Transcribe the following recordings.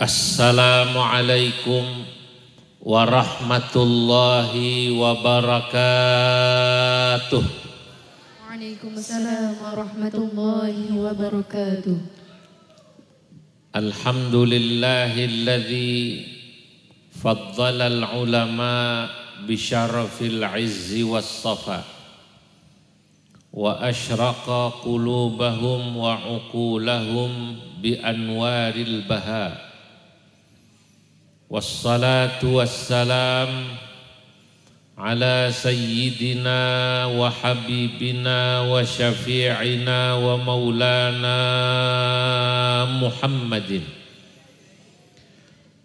Assalamualaikum warahmatullahi wabarakatuh. Waalaikumsalam warahmatullahi wabarakatuh. Alhamdulillahilladzi faddala al-ulama bisyarafil izzi was-safa wa asyraqa qulubahum wa uqulahum bi anwaril baha. Wassalatu wassalam ala sayyidina wa habibina wa syafi'ina wa maulana Muhammadin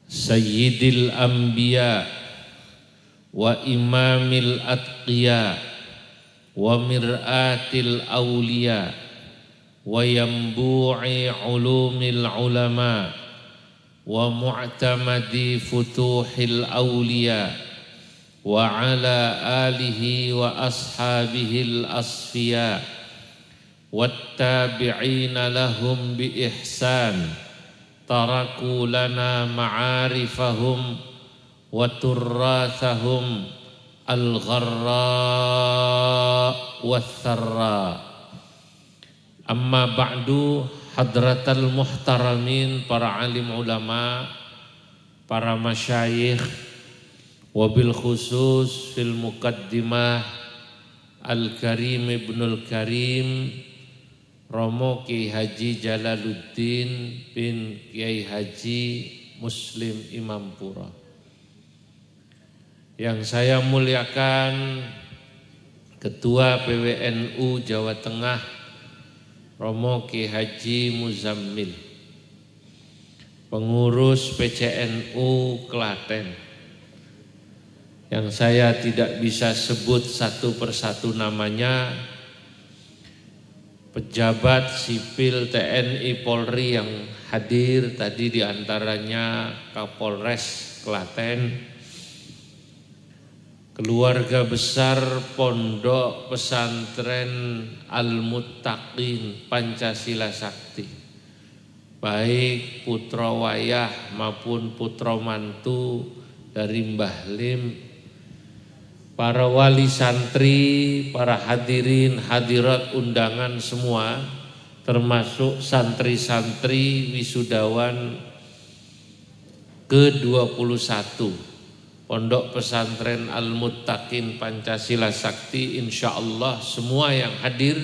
sayyidil anbiya wa imamil atqiya wa mir'atil awliya wa yambu'i ulumil ulama wa mu'tamadi futuhil awliya wa ala alihi wa ashabihil asfiya wattabi'ina lahum bi ihsan taraku lana ma'arifahum wa turrathahum al-gharra wath-tharra. Amma ba'du, hadratal muhtaramin, para alim ulama, para masyayikh, wabil khusus fil muqaddimah Al-Karim Ibnul Karim Romo Kiai Haji Jalaluddin bin Kiai Haji Muslim Imampura. Yang saya muliakan Ketua PWNU Jawa Tengah Romo Kiai Haji Muzammil, pengurus PCNU Klaten, yang saya tidak bisa sebut satu persatu namanya, pejabat sipil TNI Polri yang hadir tadi, diantaranya Kapolres Klaten, keluarga besar Pondok Pesantren Al-Muttaqin Pancasila Sakti, baik putra wayah maupun putra mantu dari Mbah Lim, para wali santri, para hadirin hadirat undangan semua, termasuk santri-santri wisudawan ke-21 Pondok Pesantren Al-Muttaqin Pancasila Sakti. Insya Allah semua yang hadir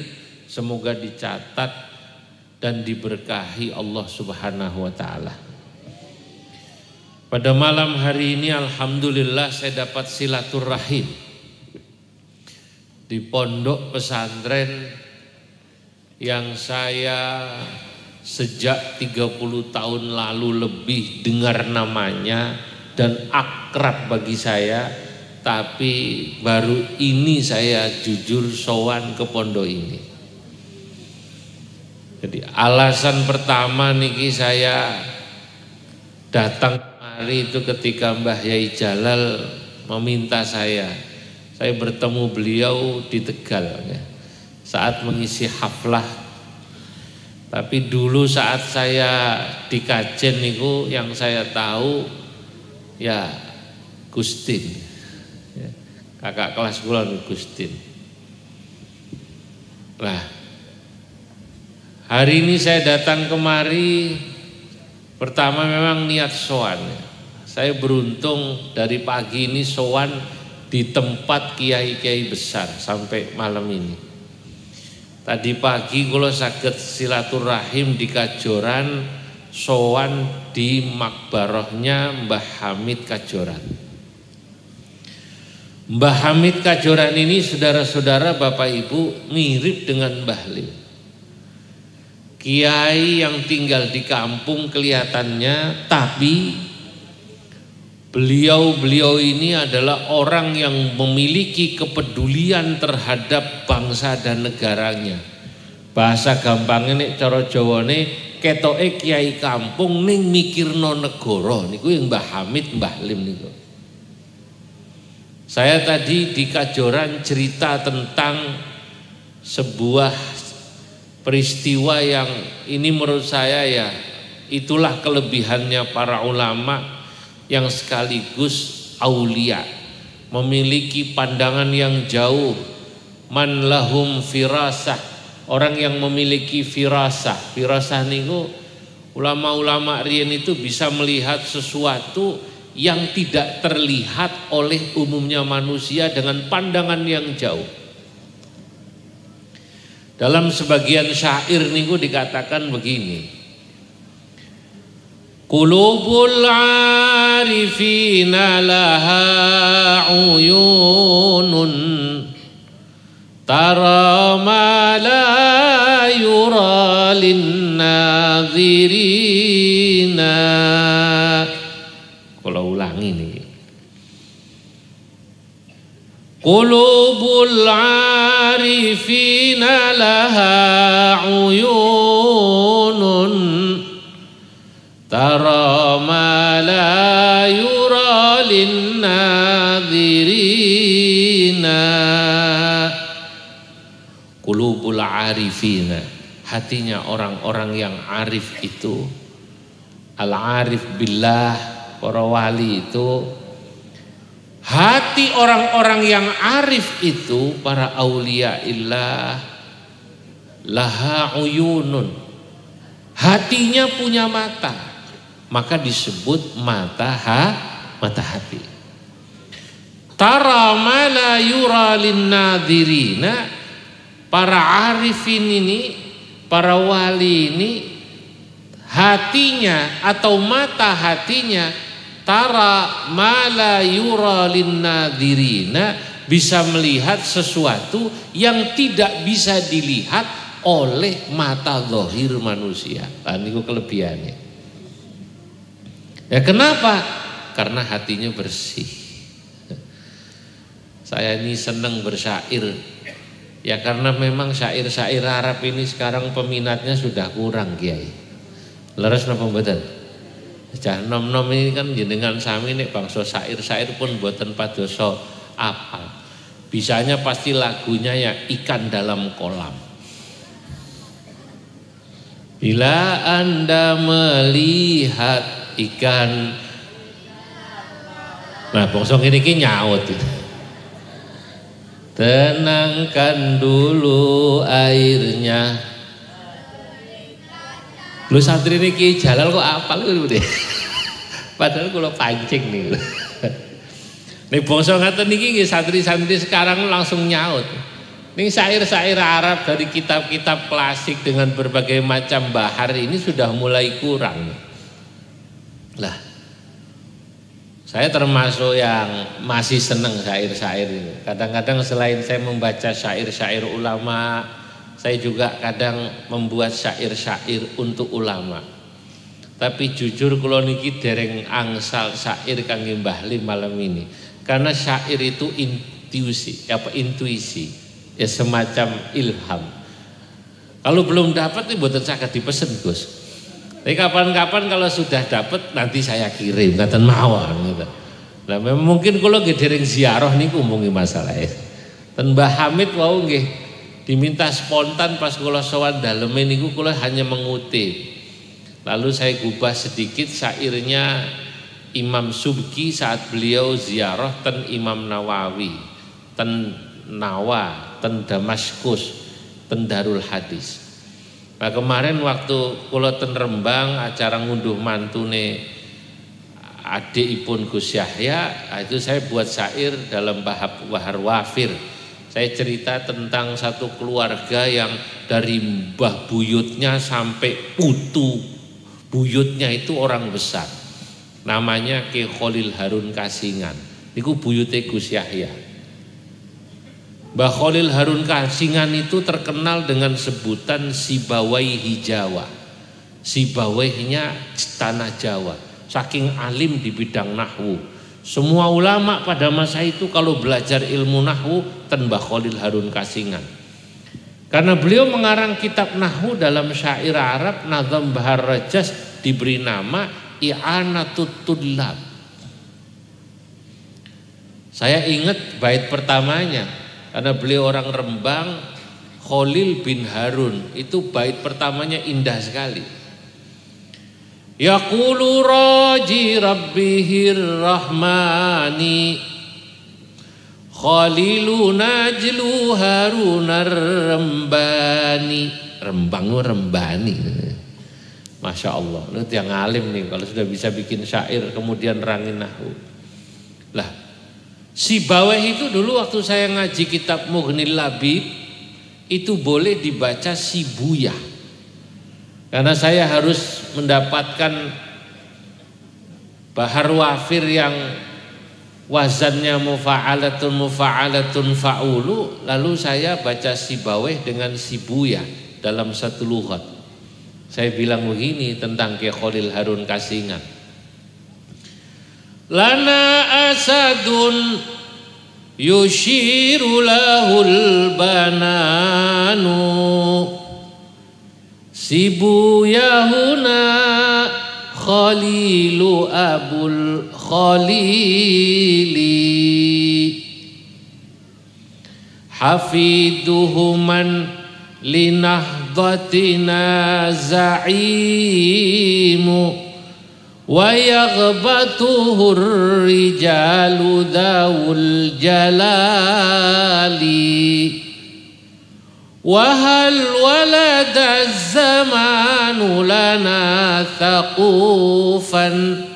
semoga dicatat dan diberkahi Allah Subhanahu wa Ta'ala. Pada malam hari ini alhamdulillah saya dapat silaturahim di pondok pesantren yang saya sejak 30 tahun lalu lebih dengar namanya dan akrab bagi saya, tapi baru ini saya jujur sowan ke pondok ini. Jadi alasan pertama niki saya datang kemari itu ketika Mbah Yai Jalal meminta saya bertemu beliau di Tegal ya, saat mengisi haflah. Tapi dulu saat saya di Kajen niku yang saya tahu ya Gustin, ya, kakak kelas kula Gustin. Nah, hari ini saya datang kemari, pertama memang niat sowan. Saya beruntung dari pagi ini sowan di tempat kiai-kiai besar sampai malam ini. Tadi pagi kula saged silaturahim di Kajoran, sowan di makbarohnya Mbah Hamid Kajoran. Mbah Hamid Kajoran ini saudara-saudara Bapak Ibu mirip dengan Mbah Lim. Kiai yang tinggal di kampung kelihatannya, tapi beliau ini adalah orang yang memiliki kepedulian terhadap bangsa dan negaranya. Bahasa gampangnya nek cara Jawane, ketoke kiai kampung ning mikirno negara niku yang Mbah Hamid, Mbah Lim niku. Saya tadi di Kajoran cerita tentang sebuah peristiwa yang ini menurut saya ya Itulah kelebihannya para ulama yang sekaligus aulia, memiliki pandangan yang jauh. Man lahum firasah, orang yang memiliki firasah. Firasah niku ulama-ulama riyen itu bisa melihat sesuatu yang tidak terlihat oleh umumnya manusia dengan pandangan yang jauh. Dalam sebagian syair niku dikatakan begini. Qulubul arifina laha uyunun tara ma la yura linnadhirina. Kalau ulangi nih. Qulubul arifina laha uyunun tara ma la yura linnadhirina. Qulubul arifina, hatinya orang-orang yang arif itu, al-arif billah, para wali itu, hati orang-orang yang arif itu, para aulia illah, laha uyunun, hatinya punya mata, maka disebut mata hati. Tara ma la yura linnadhirina. Para arifin ini, para wali ini, hatinya atau mata hatinya, tara ma la yura linnadhirina, bisa melihat sesuatu yang tidak bisa dilihat oleh mata zahir manusia. Ini kelebihannya. Ya kenapa? Karena hatinya bersih. Saya ini senang bersyair. Ya karena memang syair-syair Arab ini sekarang peminatnya sudah kurang, Kiai. Leres napa mboten? Cah nom-nom ini kan jenengan sami nek bangsa syair-syair pun mboten padosa apal. Bisanya pasti lagunya ya ikan dalam kolam. Bila Anda melihat ikan, nah bangsa ngene iki nyaut itu. Tenangkan dulu airnya. Lu santri ini Ki Jalal kok apal lho deh. Padahal kula pancing nih. Nek bangsa ngaten niki nggih santri-santri sekarang langsung nyaut. Ning syair-syair Arab dari kitab-kitab klasik dengan berbagai macam bahar ini sudah mulai kurang. Lah saya termasuk yang masih senang syair-syair ini. Kadang-kadang selain saya membaca syair-syair ulama, saya juga kadang membuat syair-syair untuk ulama. Tapi jujur kula niki dereng angsal syair kangge Mbah Lim malam ini. Karena syair itu intuisi, ya semacam ilham. Kalau belum dapat nih mboten saged dipesen, Gus. Tapi kapan-kapan kalau sudah dapat nanti saya kirim, ngaten mawon gitu. Nah, mungkin kalau nggih dereng ziarah niku mung masalah. Ten Mbah Hamid wau nggih diminta spontan pas kula sowan daleme niku kula hanya mengutip. Lalu saya gubah sedikit syairnya Imam Subki saat beliau ziarah ten Imam Nawawi, ten Nawa, ten Damaskus, ten Darul Hadis. Nah kemarin waktu kula ten Rembang acara ngunduh mantune adikipun Gus Yahya, itu saya buat syair dalam bahar wafir. Saya cerita tentang satu keluarga yang dari mbah buyutnya sampai putu buyutnya itu orang besar. Namanya Ki Khalil Harun Kasingan. Niku buyute Gus Yahya. Mbah Khalil Harun Kasingan itu terkenal dengan sebutan Sibawaihi Jawa. Sibawainya tanah Jawa. Saking alim di bidang nahwu. Semua ulama pada masa itu kalau belajar ilmu nahwu ten Mbah Khalil Harun Kasingan. Karena beliau mengarang kitab nahwu dalam syair Arab, Nazam Bahar Rajas diberi nama I'anatut Tullab. Saya ingat bait pertamanya. Karena beliau orang Rembang, Khalil bin Harun, itu bait pertamanya indah sekali. yaqulu raji rabbihir rahmani khalilu najlu harunar rembani. Rembani. Masya Allah, lu yang alim nih kalau sudah bisa bikin syair kemudian rangin nahwu. Lah, Sibawayh itu dulu waktu saya ngaji kitab Mughnil Labib itu boleh dibaca Sibuyah. Karena saya harus mendapatkan bahar wafir yang wazannya mufa'alatun fa'ulu, lalu saya baca Sibawayh dengan Sibuyah dalam satu lughat. Saya bilang begini tentang Kiai Khalil Harun Kasingan. Lana asadun yushiru lahul bananu Sibuyahuna khalilu abul khalili hafiduhuman linahdatina za'imu wa yaghbatuhur rijalu dawul jalali wa hal walada zamanu lana thaqufan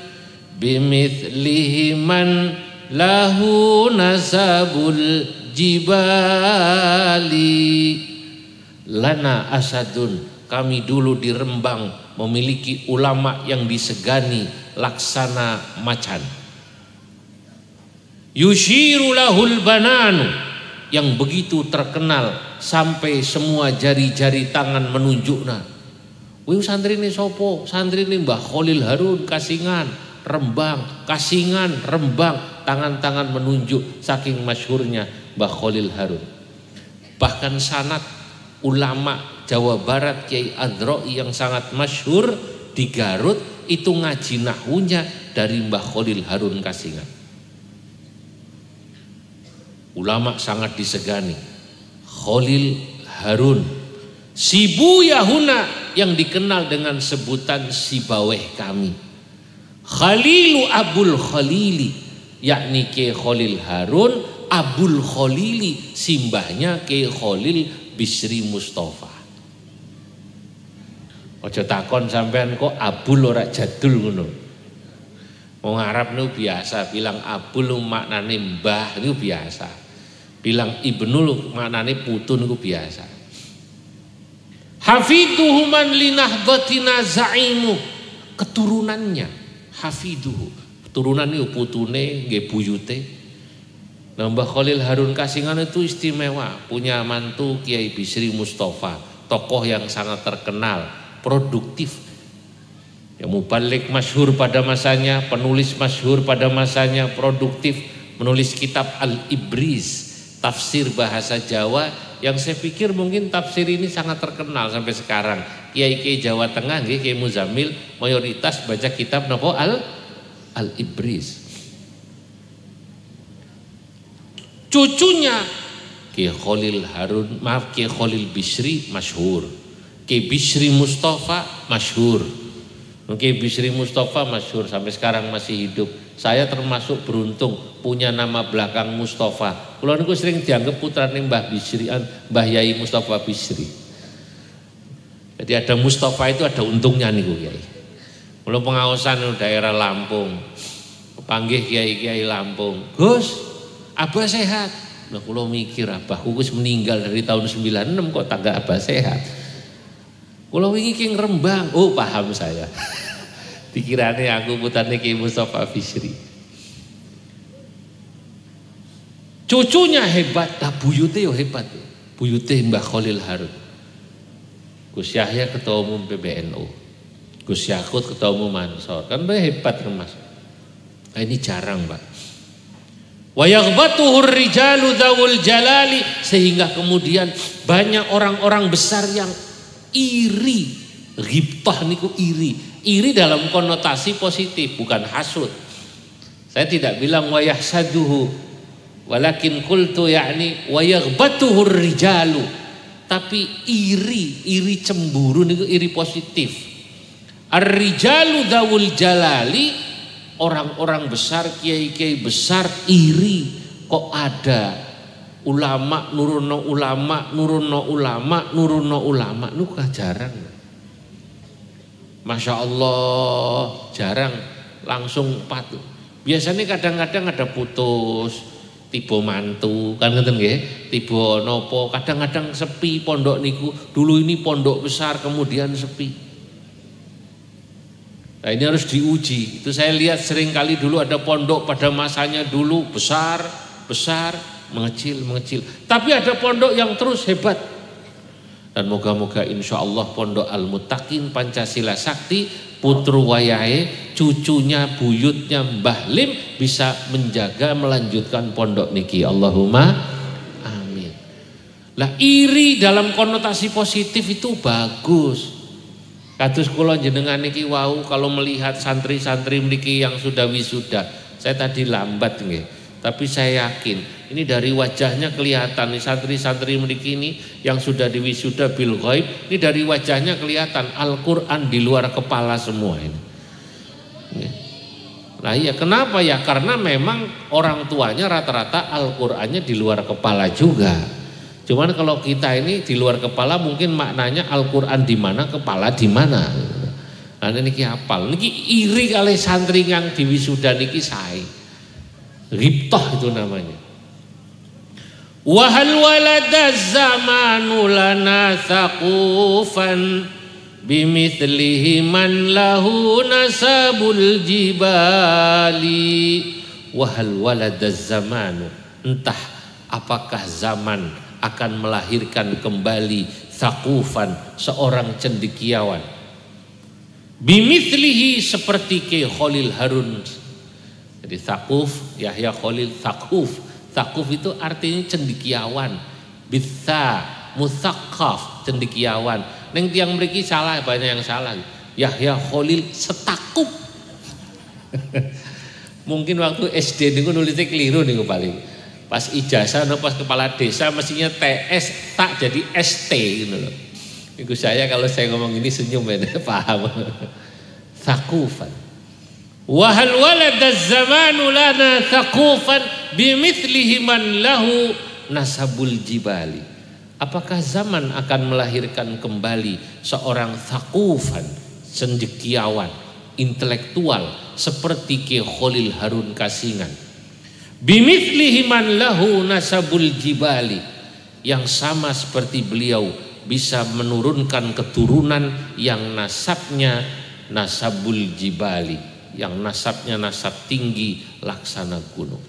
bimithlihi man lahu nasabul jibali. Lana asadun, kami dulu di Rembang memiliki ulama yang disegani laksana macan. Yushiru lahul bananu, yang begitu terkenal sampai semua jari-jari tangan menunjukna. Wih santri ini sopo, santri ini Mbah Khalil Harun Kasingan, Rembang, Kasingan, Rembang, tangan-tangan menunjuk saking masyhurnya Mbah Khalil Harun. Bahkan sanad ulama Jawa Barat Kiai Adroi yang sangat masyhur di Garut itu ngaji nahwunya dari Mbah Khalil Harun Kasingan. Ulama sangat disegani. Khalil Harun Sibuyahuna yang dikenal dengan sebutan Sibawayh kami. Khalilu Abul Khalili, yakni Kiai Khalil Harun Abul Khalili, simbahnya Kiai Khalil Bisri Mustafa. Ojo takon sampean kok abul ora jadul ngono. Wong Arab niku biasa bilang abul maknane mbah niku biasa. Bilang ibnul maknane putu niku biasa. Hafiduhu man linahdatina za'imu, keturunannya hafiduhu. Keturunan niku putune nggih buyute. Nah, Mbah Khalil Harun Kasingan itu istimewa, punya mantu Kiai Bisri Mustafa, tokoh yang sangat terkenal, produktif, ya mubalik masyhur pada masanya, penulis masyhur pada masanya, produktif, menulis kitab Al-Ibriz, tafsir bahasa Jawa yang saya pikir mungkin tafsir ini sangat terkenal sampai sekarang. Kiai-kiai Jawa Tengah, Kiai Muzamil mayoritas baca kitab napa Al-Ibriz. Cucunya Kiai Khalil Harun, Kiai Khalil Bisri masyhur, Kiai Bisri Mustafa masyhur. Kiai Bisri Mustafa masyhur sampai sekarang masih hidup. Saya termasuk beruntung punya nama belakang Mustafa. Kulo niku sering dianggap putrane Mbah Bisri, Mbah Yai Mustafa Bisri. Jadi ada Mustafa itu ada untungnya niku Kiai. Kulo pengaosan daerah Lampung. Panggih kiai-kiai Lampung. Gus, Abah sehat. Nah, kalau mikir abahku wis meninggal dari tahun 96 kok tangga Abah sehat. Kalau wingi ki Rembang, oh paham saya. Dikirane aku putrane Ki Mustafa Bisri. Cucunya hebat, nah buyute yo hebat. Buyute Mbah Khalil Harun. Gus Yahya ketua umum PBNU. Gus Yakut ketua umum Ansor. Kan hebat kan Mas. Nah, ini jarang, Pak. Wa yaghbatuhur rijalu dzawul jalali, sehingga kemudian banyak orang-orang besar yang iri. Ghibtah niku iri. Iri dalam konotasi positif, bukan hasud. Saya tidak bilang wa yahsaduhu, walakin qultu yakni wa yaghbatuhur rijalu. Tapi iri cemburu niku iri positif. Ar-rijalu dzawul jalali, orang-orang besar, kiai-kiai besar iri kok ada ulama nuruno ulama, nuruno ulama, nuruno ulama. Nu jarang. Masya Allah, jarang langsung patuh. Biasanya kadang-kadang ada putus, tiba mantu, kan ngeten nggih, tiba nopo, kadang-kadang sepi pondok niku. Dulu ini pondok besar kemudian sepi. Nah, ini harus diuji. Itu saya lihat sering kali dulu ada pondok pada masanya dulu besar, mengecil. Tapi ada pondok yang terus hebat. Dan moga-moga insya Allah pondok Al-Muttaqin Pancasila Sakti putru wayahe, cucunya, buyutnya Mbah Lim bisa menjaga melanjutkan pondok niki. Allahumma amin. Lah iri dalam konotasi positif itu bagus. Kados kula jenengan niki wau kalau melihat santri-santri mriki yang sudah wisuda. Saya tadi lambat nggih, tapi saya yakin ini dari wajahnya kelihatan nih santri-santri mriki ini yang sudah diwisuda bil ghaib, ini dari wajahnya kelihatan Al-Qur'an di luar kepala semua ini. Nah iya, kenapa ya? Karena memang orang tuanya rata-rata Al-Qur'annya di luar kepala juga. Cuman kalau kita ini di luar kepala mungkin maknanya Al-Qur'an di mana, kepala di mana. Nah niki hafal. Niki iri kali santri yang diwisuda niki sae. Ghibtah itu namanya. Wa hal waladaz zamanu lana thaqufan bimithlihi man lahu nasabul jibali. Wa hal waladaz zamanu, entah apakah zaman akan melahirkan kembali thaqufan, seorang cendekiawan. Bimithlihi, seperti Ki Khalil Harun. Jadi thaquf, Yahya Khalil thaquf. Thaquf itu artinya cendekiawan. Bitha, mutsaqqaf, cendekiawan. Neng tiang mriki salah, banyak yang salah. Yahya Khalil setakuf. Mungkin waktu SD niku nulisnya keliru niku paling. Pas ijazah atau pas kepala desa mestinya TS tak jadi ST gitu loh. Itu saya kalau saya ngomong ini senyum ya, paham. Thaqufan. Wa hal waladaz zamanu lana thaqufan bimithlihi man lahu nasabul jibali. Apakah zaman akan melahirkan kembali seorang thaqufan, cendekiawan, intelektual seperti Ki Khalil Harun Kasingan. Bimithlihi man lahu nasabul jibali, yang sama seperti beliau bisa menurunkan keturunan yang nasabnya nasabul jibali, yang nasabnya nasab tinggi laksana gunung.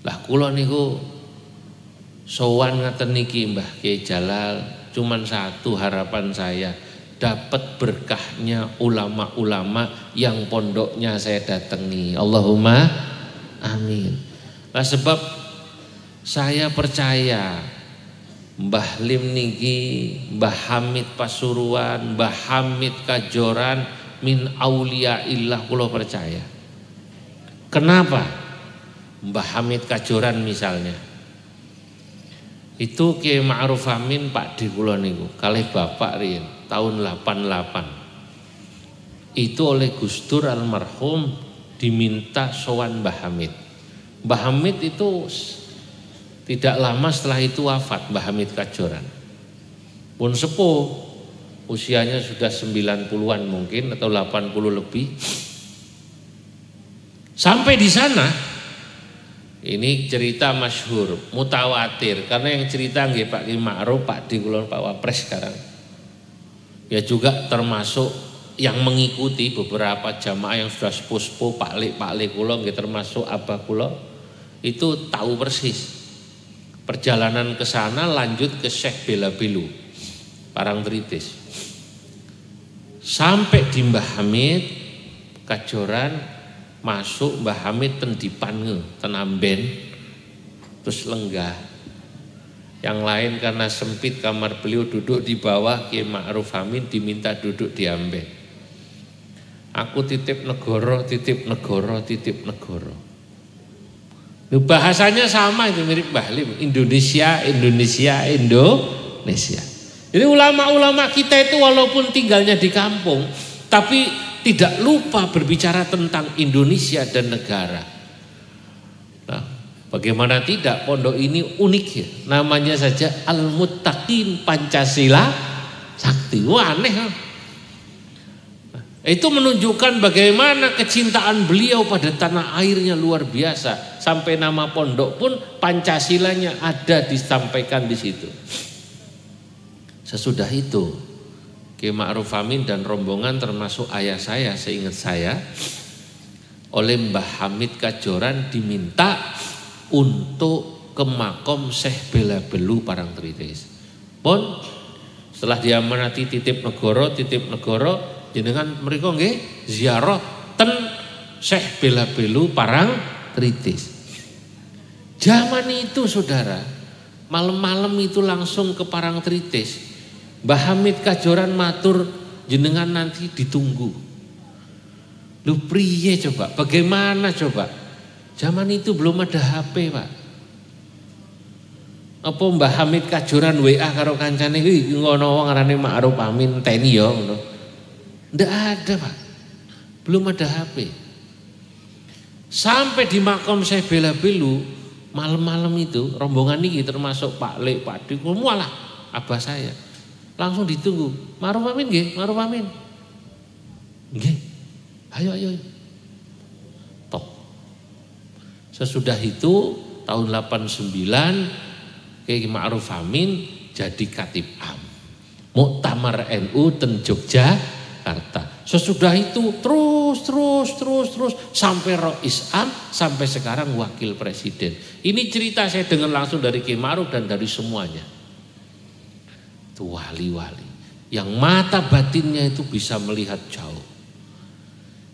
Lah kula niku sowan ngaten niki Mbah Kiai Jalal, cuman satu harapan saya, dapat berkahnya ulama-ulama yang pondoknya saya datangi. Allahumma amin. Nah sebab saya percaya Mbah Lim niki, Mbah Hamid Pasuruan, Mbah Hamid Kajoran min auliyaillah, kula percaya. Kenapa? Mbah Hamid Kajoran misalnya, itu Kiai Ma'ruf Amin Pak di kula niku kalih bapak riyen tahun 88. Itu oleh Gus Dur almarhum diminta sowan Mbah Hamid. Mbah Hamid itu tidak lama setelah itu wafat, Mbah Hamid Kajoran. Pun sepuh, usianya sudah 90-an mungkin atau 80 lebih. Sampai di sana, ini cerita masyhur, mutawatir, karena yang cerita nggih Pak Ki Ma'ruf, Pak Di kula Pak Wapres sekarang. Ya juga termasuk yang mengikuti beberapa jamaah yang sudah sepuh-sepuh, Pak Lek kula nggih termasuk abah kula, itu tahu persis perjalanan ke sana, lanjut ke Syekh Bela Belu Parangtritis, sampai di Mbah Hamid Kajoran, masuk Mbah Hamid ten dipan ten amben, terus lenggah. Yang lain karena sempit kamar beliau duduk di bawah, Kiai Ma'ruf Amin diminta duduk di amben. Aku titip negara, titip negara, titip negara. Bahasanya sama, itu mirip Mbah Lim. Indonesia, Indonesia, Indonesia. Jadi ulama-ulama kita itu walaupun tinggalnya di kampung, tapi tidak lupa berbicara tentang Indonesia dan negara. Nah, bagaimana tidak, pondok ini unik ya. Namanya saja Al-Muttaqin Pancasila Sakti. Wah, aneh. Itu menunjukkan bagaimana kecintaan beliau pada tanah airnya luar biasa. Sampai nama pondok pun Pancasilanya ada disampaikan di situ. Sesudah itu Kiai Ma'ruf Amin dan rombongan termasuk ayah saya, seingat saya, oleh Mbah Hamid Kajoran diminta untuk ke makom Syekh Bela Belu Parangtritis. Pun setelah diamanati titip negoro jenengan mereka nggih ziarah ten Syekh Bela Belu Parangtritis. Zaman itu saudara, malam-malam itu langsung ke Parangtritis. Mbah Hamid Kajoran matur, jenengan nanti ditunggu. Lu priye coba, bagaimana coba? Zaman itu belum ada HP, Pak. Apa Mbah Hamid Kajoran WA karo kancane, ngono wong ngarane Ma'ruf Amin teni ya ngono. Ndak ada, Pak. Belum ada HP. Sampai di makom Syekh Bela Belu, malam-malam itu rombongan ini termasuk Pak Lek, Pak Dik, mualah abah saya. Langsung ditunggu. Ma'ruf Amin nggih, Ma'ruf Amin. Nggih. Ayo. Tok. Sesudah itu tahun 89 Kiai Ma'ruf Amin jadi Khatib Am. Muktamar NU ten Yogyakarta. Sesudah itu terus sampai Rois Am, sampai sekarang wakil presiden. Ini cerita saya dengar langsung dari Kiai Ma'ruf dan dari semuanya. Itu wali-wali yang mata batinnya itu bisa melihat jauh.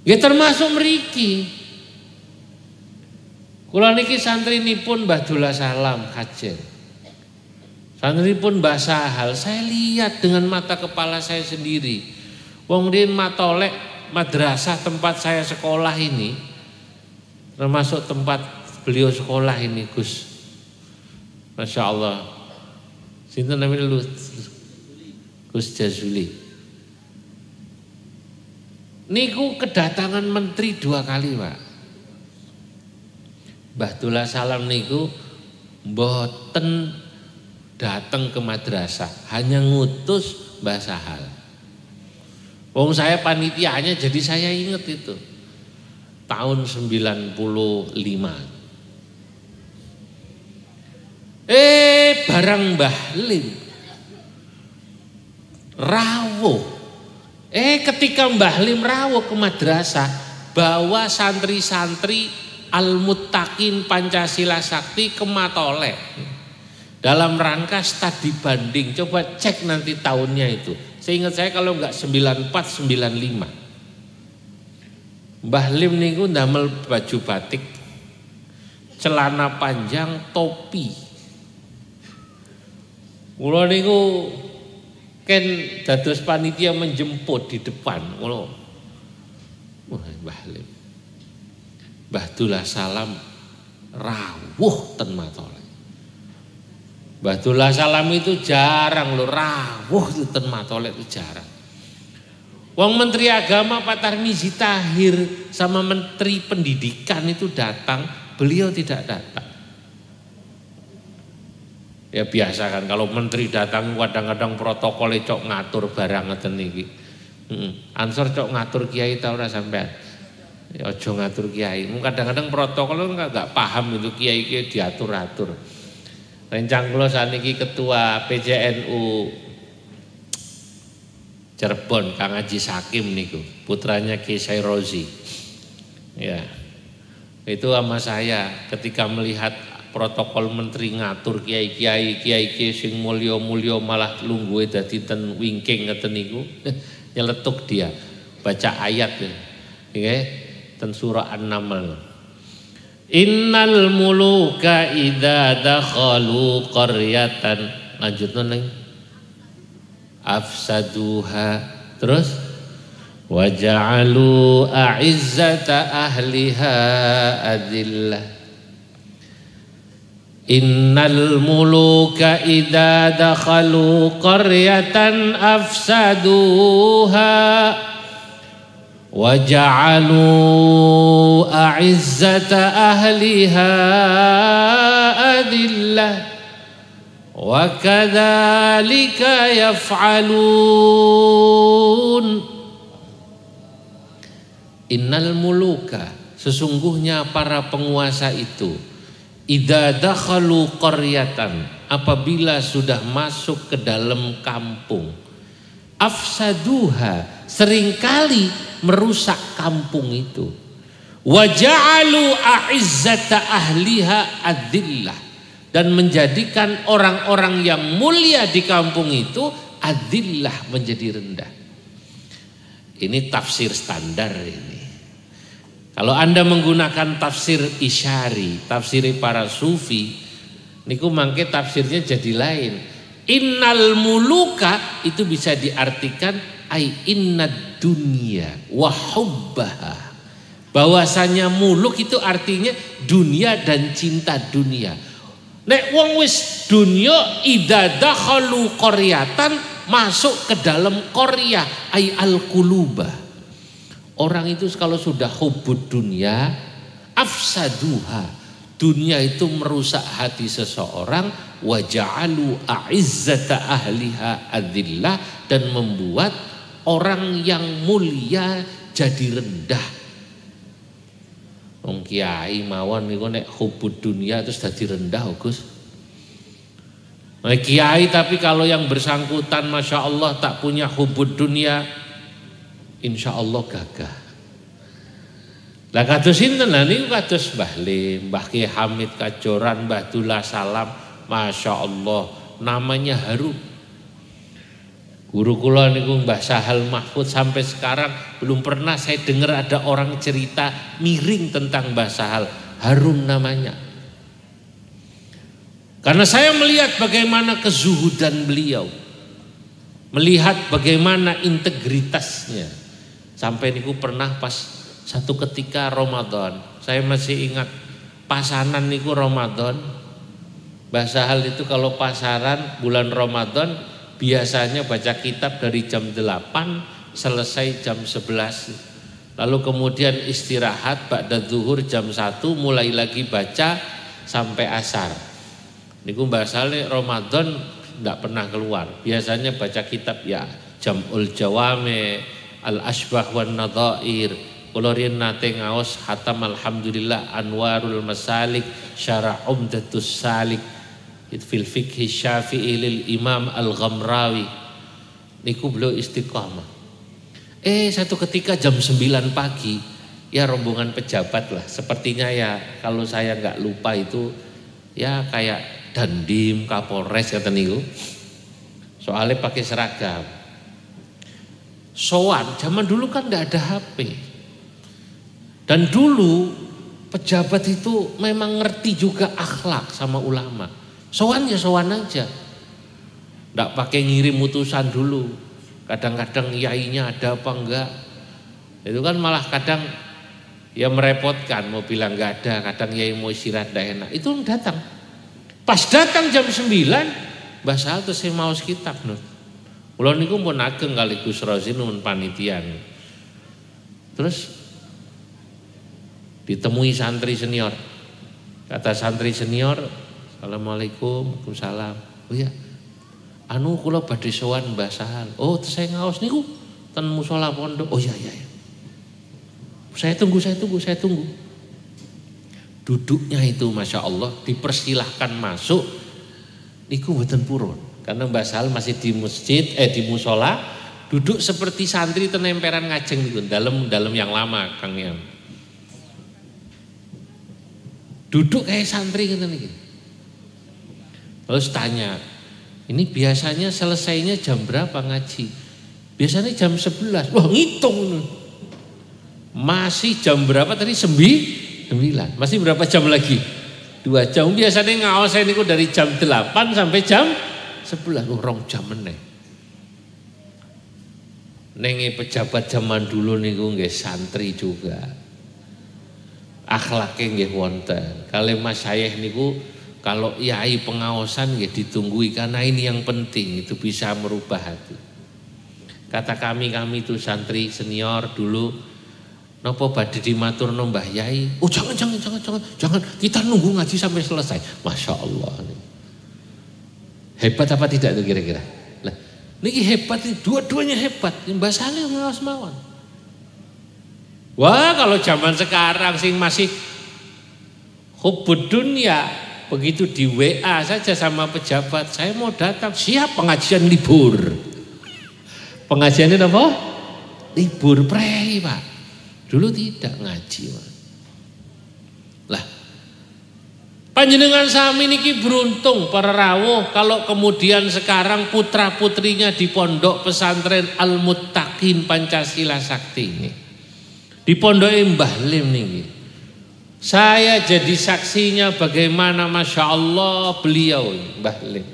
Ya termasuk mriki. Kula niki santri nipun Mbah Dullah Salam Kajen. Santri pun Mbah Sahal, saya lihat dengan mata kepala saya sendiri. Wong din matolek madrasah tempat saya sekolah ini, termasuk tempat beliau sekolah ini, Gus. Masya Allah. Sinten namanya lu? Gus Jazuli. Niku kedatangan menteri 2 kali, Pak. Mbah Dullah Salam niku mboten datang ke madrasah, hanya ngutus Mbah Sahal. Wong saya panitianya, jadi saya ingat itu. Tahun 95. Barang Mbah Lim rawuh. Ketika Mbah Lim rawuh ke madrasah, bawa santri-santri Al-Muttaqin Pancasila Sakti ke Matolek dalam rangka studi banding. Coba cek nanti tahunnya itu. Seingat saya kalau enggak 94 95. Mbah Lim niku ndamel baju batik, celana panjang, topi. Kula niku ken dados panitia menjemput di depan ngono. Wah, Mbah Lim. Mbah Dullah Salam rawuh ten Matolek. Mbah Dullah Salam itu jarang lho, rawuh ten Matolek itu jarang. Wong Menteri Agama Pak Tarmizi Tahir sama Menteri Pendidikan itu datang, beliau tidak datang. Ya biasa kan kalau menteri datang kadang-kadang protokolnya cok ngatur barang ngeten iki. Ansor cok ngatur kiai ta ora sampean. Ya aja ngatur kiai. Kadang-kadang protokol enggak paham itu kiai-kiai diatur-atur. Rencang kula saniki ketua PJNU Cirebon Kang Haji Sakim niku, putranya Kiai Sairozi. Ya. Itu sama saya ketika melihat protokol menteri ngatur kiai-kiai sing mulya-mulya malah lungguhe dadi ten wingking ngeten niku. Nyeletuk dia baca ayat nggih ten surah An-Naml. Innal muluka idza dakhalu qaryatan, lanjutna neng afsaduha, terus waja'alu a'izzata ahliha adillah. Innal muluka idza dakhalu qaryatan afsaduha wa ja'alu a'izzata ahliha adillah wa kadzalika yaf'alun. Innal muluka, sesungguhnya para penguasa itu, idza dakhalu qaryatan, apabila sudah masuk ke dalam kampung, afsaduha, seringkali merusak kampung itu, wa ja'alu a'izzata ahliha adillah, dan menjadikan orang-orang yang mulia di kampung itu adillah, menjadi rendah. Ini tafsir standar ini. Kalau Anda menggunakan tafsir Isyari, tafsir para sufi, niku mangke tafsirnya jadi lain. Innal muluka itu bisa diartikan ai innad dunya wa hubbaha. Bahwasanya muluk itu artinya dunia dan cinta dunia. Nek wong wis dunya idza dakhalu qaryatan, masuk ke dalam qarya ai al-quluba. Orang itu kalau sudah hubud dunia, afsaduha, dunia itu merusak hati seseorang, wa ja'alu a'izzata ahliha adillah, dan membuat orang yang mulia jadi rendah. Wong kiai mawon niku nek hubud dunia terus dadi rendah, Gus. Nah, kiai tapi kalau yang bersangkutan Masya Allah tak punya hubud dunia, insya Allah gagah. Lah kados sinten lah niku, kados Mbah Lim, Mbah Ki Hamid Kajoran, Mbah Dullah Salam, Masya Allah namanya harum. Guru kula niku Mbah Sahal Mahfud, sampai sekarang belum pernah saya dengar ada orang cerita miring tentang Mbah Sahal, harum namanya. Karena saya melihat bagaimana kezuhudan beliau, melihat bagaimana integritasnya. Sampai niku pernah pas satu ketika Ramadan, saya masih ingat pasanan niku Ramadan. Mbah Sahal itu kalau pasaran bulan Ramadan biasanya baca kitab dari jam 8 selesai jam 11. Lalu kemudian istirahat ba'da zuhur jam 1 mulai lagi baca sampai asar. Niku Mbah Sahal Ramadan enggak pernah keluar. Biasanya baca kitab ya Jam'ul Jawami, Al-Asbah wan Nadhair. Kula riyen nate ngaos khatam alhamdulillah Anwarul Masalik Syarah Umdatus Salik fil Fiqh Syafi'i lil Imam Al-Ghamrawi. Niku beliau istiqamah. Satu ketika jam 9 pagi ya rombongan pejabat lah. Sepertinya ya kalau saya enggak lupa itu ya kayak Dandim, Kapolres kata niku. Soalnya pakai seragam. Sowan, zaman dulu kan enggak ada HP. Dan dulu pejabat itu memang ngerti juga akhlak sama ulama. Sowan ya sowan aja. Enggak pakai ngirim utusan dulu. Kadang-kadang yainya ada apa enggak. Itu kan malah kadang ya merepotkan, mau bilang enggak ada, kadang yai mau istirahat enggak enak. Itu datang. Pas datang jam 9, Mbah Sahal terus saya maos kitab Nur. Kula niku pun ageng kali Gus Rozin mun panitia. Terus ditemui santri senior. Kata santri senior, "Assalamualaikum." Waalaikumsalam. "Oh ya, anu kula badhe sowan Mbah Sahal." "Oh, saya ngaos niku ten musala pondok." "Oh iya iya. Saya tunggu. Duduknya itu Masya Allah dipersilahkan masuk niku mboten purun. Karena Mbah Sahal masih di masjid, di musola, duduk seperti santri tenemperan ngajeng niku, dalam yang lama Kang Yam. Duduk kayak santri ngeten niki. Terus tanya, "Ini biasanya selesainya jam berapa ngaji?" "Biasanya jam 11." Wah, ngitung. Masih jam berapa tadi? 9. Masih berapa jam lagi? 2 jam. Biasanya ngaos saya niku dari jam 8 sampai jam 11. Rong jam meneh. Nenge pejabat zaman dulu niku nggih santri juga. Akhlake nggih wonten. Kalih masyayikh niku Kalau yai pengaosan ya ditunggui karena ini yang penting, itu bisa merubah hati. Kata kami itu santri senior dulu, nopo badhe dimaturno Mbah Yai. Oh jangan, kita nunggu ngaji sampai selesai. Masya Allah. Hebat apa tidak itu kira-kira? Lah, niki hebat, dua-duanya hebat. Mbah Saleh ngaos mawon. Wah kalau zaman sekarang sing masih hubbud dunya, begitu di WA saja sama pejabat, saya mau datang, siap, pengajian libur. Pengajiannya apa? Libur prei Pak. Dulu tidak ngaji Pak. Lah, panjenengan sami niki beruntung para rawuh kalau kemudian sekarang putra putrinya di pondok pesantren Al Muttaqin Pancasila Sakti ini. Di pondok Mbah Lim niki. Saya jadi saksinya bagaimana Masya Allah beliau Mbah Lim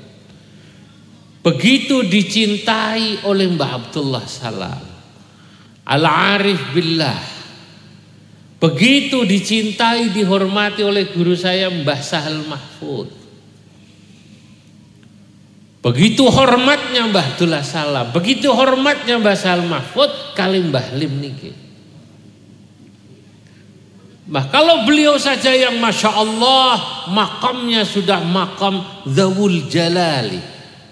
begitu dicintai oleh Mbah Abdullah Salam Al-Arif Billah, begitu dicintai dihormati oleh guru saya Mbah Sahal Mahfud, begitu hormatnya Mbah Abdullah Salam, begitu hormatnya Mbah Sahal Mahfud kali Mbah Lim niki. Nah, kalau beliau saja yang Masya Allah makamnya sudah makam Dzawul Jalali,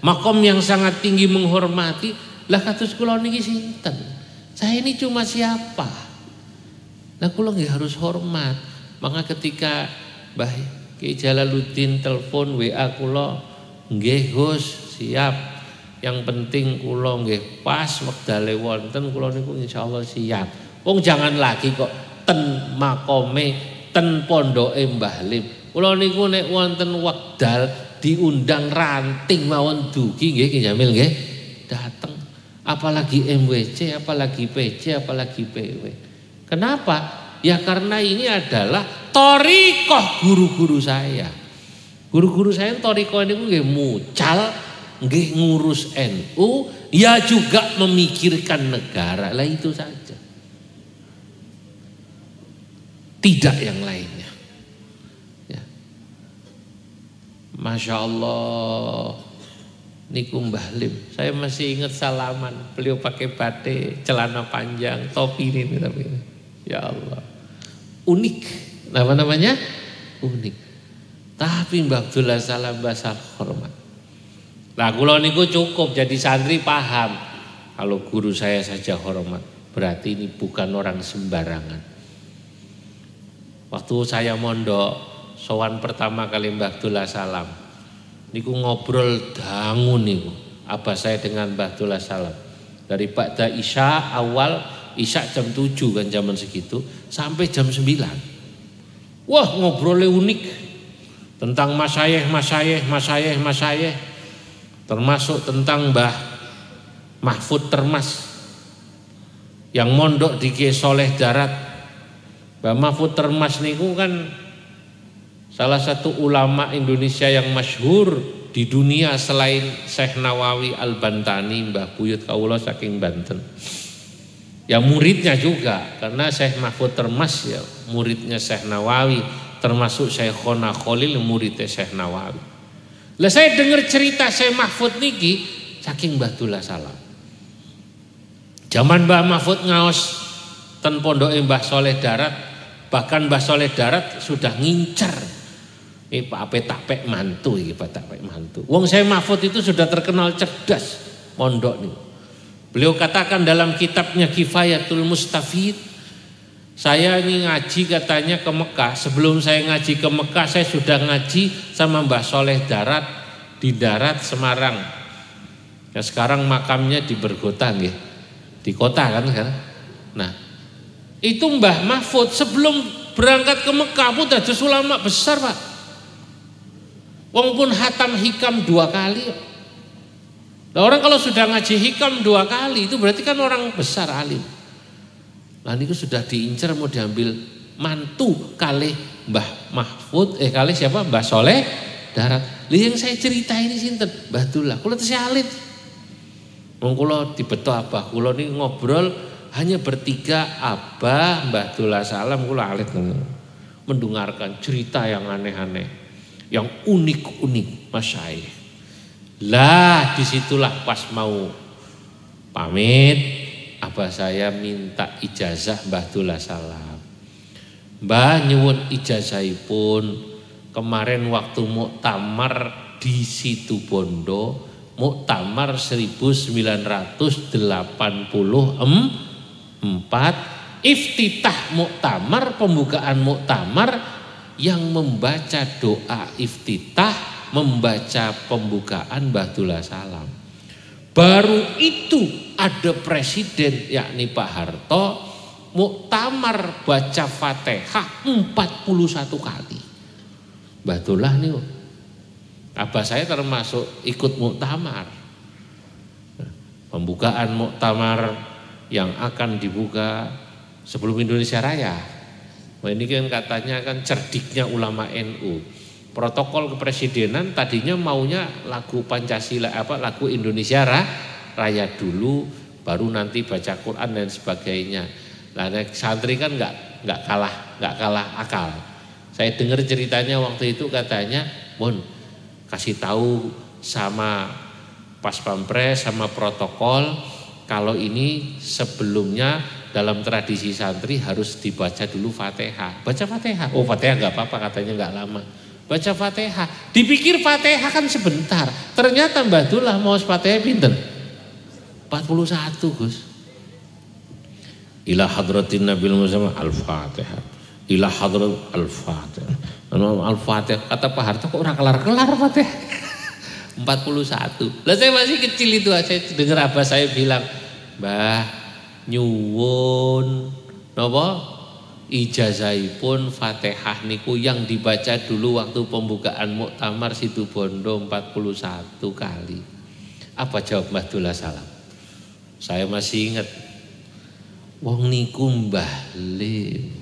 makam yang sangat tinggi menghormati. Lah kados kula niki sinten? Saya ini cuma siapa? Lah kula nggih harus hormat. Maka ketika Mbah Ki Jalaluddin telepon WA kula, nggih Gus, siap. Yang penting kula nggih pas wektale wonten kula niku insyaallah siap. Wong jangan lagi kok ten makome ten pondoke Mbah Lim. Kula niku nek wonten wekdal diundang ranting mawon dugi nggih Ki Jamil nggih dateng. Apalagi MWC, apalagi PC, apalagi PW. Kenapa? Ya karena ini adalah thariqah guru-guru saya. Guru-guru saya thariqah niku nggih mucal, nggih ngurus NU, ya juga memikirkan negara. Lah itu saja. Tidak yang lainnya. Ya. Masya Allah, niku Mbah Lim. Saya masih ingat salaman. Beliau pakai batik, celana panjang, topi ini tapi. Ya Allah, unik. Apa namanya? Unik. Tapi Mbah Abdullah Salam bahasa hormat. Nah, kula niku cukup jadi santri paham. Kalau guru saya saja hormat, berarti ini bukan orang sembarangan. Waktu saya mondok, sowan pertama kali Mbah Abdullah Salam, niku ngobrol dangun niku, abah saya dengan Mbah Abdullah Salam. Dari ba'da Isya awal, Isya jam 7 kan zaman segitu, sampai jam 9. Wah ngobrolnya unik, tentang masyayikh, termasuk tentang Mbah Mahfud Termas, yang mondok di Kiai Soleh Darat. Mbah Mahfud Termas niku kan salah satu ulama Indonesia yang masyhur di dunia selain Syekh Nawawi Al-Bantani, Mbah Buyut kawula saking Banten. Ya muridnya juga, karena Syekh Mahfud Termas ya muridnya Syekh Nawawi, termasuk Syekhona Khalil muridnya Syekh Nawawi. Lah saya dengar cerita Syekh Mahfud niki saking Mbah Abdullah Salam. Zaman Mbah Mahfud ngaos ten pondoke Mbah Soleh Darat, bahkan Mbah Soleh Darat sudah ngincer Pak Apek mantu iki Pak Apek mantu. Wong saya Mahfud itu sudah terkenal cerdas mondok nih. Beliau katakan dalam kitabnya Kifayatul Mustafid, saya ini ngaji katanya ke Mekah. Sebelum saya ngaji ke Mekah, saya sudah ngaji sama Mbah Soleh Darat di Darat Semarang. Ya sekarang makamnya di Bergota nggih. Di kota kan sekarang. Nah, itu Mbah Mahfud sebelum berangkat ke Mekah pun dados ulama besar Pak. Wong pun hatam hikam 2 kali. Nah, orang kalau sudah ngaji hikam 2 kali itu berarti kan orang besar alim. Nah ini sudah diincar mau diambil mantu kali Mbah Mahfud, kali siapa? Mbah Soleh Darat. Yang saya cerita ini sinten? Mbah Abdullah. Kula tesih alit. Wong kula dibeto abah kula ini ngobrol hanya bertiga, abah, Mbah Abdullah Salam, kula alit mendengarkan cerita yang aneh-aneh. yang unik-unik masyayikh. Lah disitulah pas mau pamit, abah saya minta ijazah Mbah Dullah Salam. Mbah nyuwun ijazahipun kemarin waktu muktamar di Situbondo, muktamar 1984, iftitah muktamar, pembukaan muktamar yang membaca doa iftitah, membaca pembukaan Mbah Dullah Salam. Baru itu ada presiden yakni Pak Harto muktamar baca Fatihah 41 kali. Mbah Dullah nih, abah saya termasuk ikut muktamar. Pembukaan muktamar yang akan dibuka sebelum Indonesia Raya. Nah, ini kan katanya kan cerdiknya ulama NU. Protokol kepresidenan tadinya maunya lagu Pancasila, lagu Indonesia Raya dulu, baru nanti baca Quran dan sebagainya. Nah, santri kan nggak kalah akal. Saya dengar ceritanya waktu itu katanya, Bon, kasih tahu sama Pas Pampres sama protokol kalau ini sebelumnya dalam tradisi santri harus dibaca dulu Fatihah. Baca Fatihah. Oh, Fatihah nggak apa-apa katanya, nggak lama. Baca Fatihah. Dipikir Fatihah kan sebentar. Ternyata Mbah Dullah mau Fatihah pinten? 41, Gus. Ila hadratin Nabil Muhammad Al-Fatihah. Ila hadrat Al-Fatihah. Al-Fatihah. Kata Pak Harto kok ora kelar-kelar Fatihah. 41. Lah saya masih kecil itu, saya dengar abah saya bilang, "Mbah, nyuwun napa ijazahipun Fatihah niku yang dibaca dulu waktu pembukaan muktamar Situbondo 41 kali." Apa jawab Mbah Dullah Salam? Saya masih ingat. Wong niku Mbah Lim.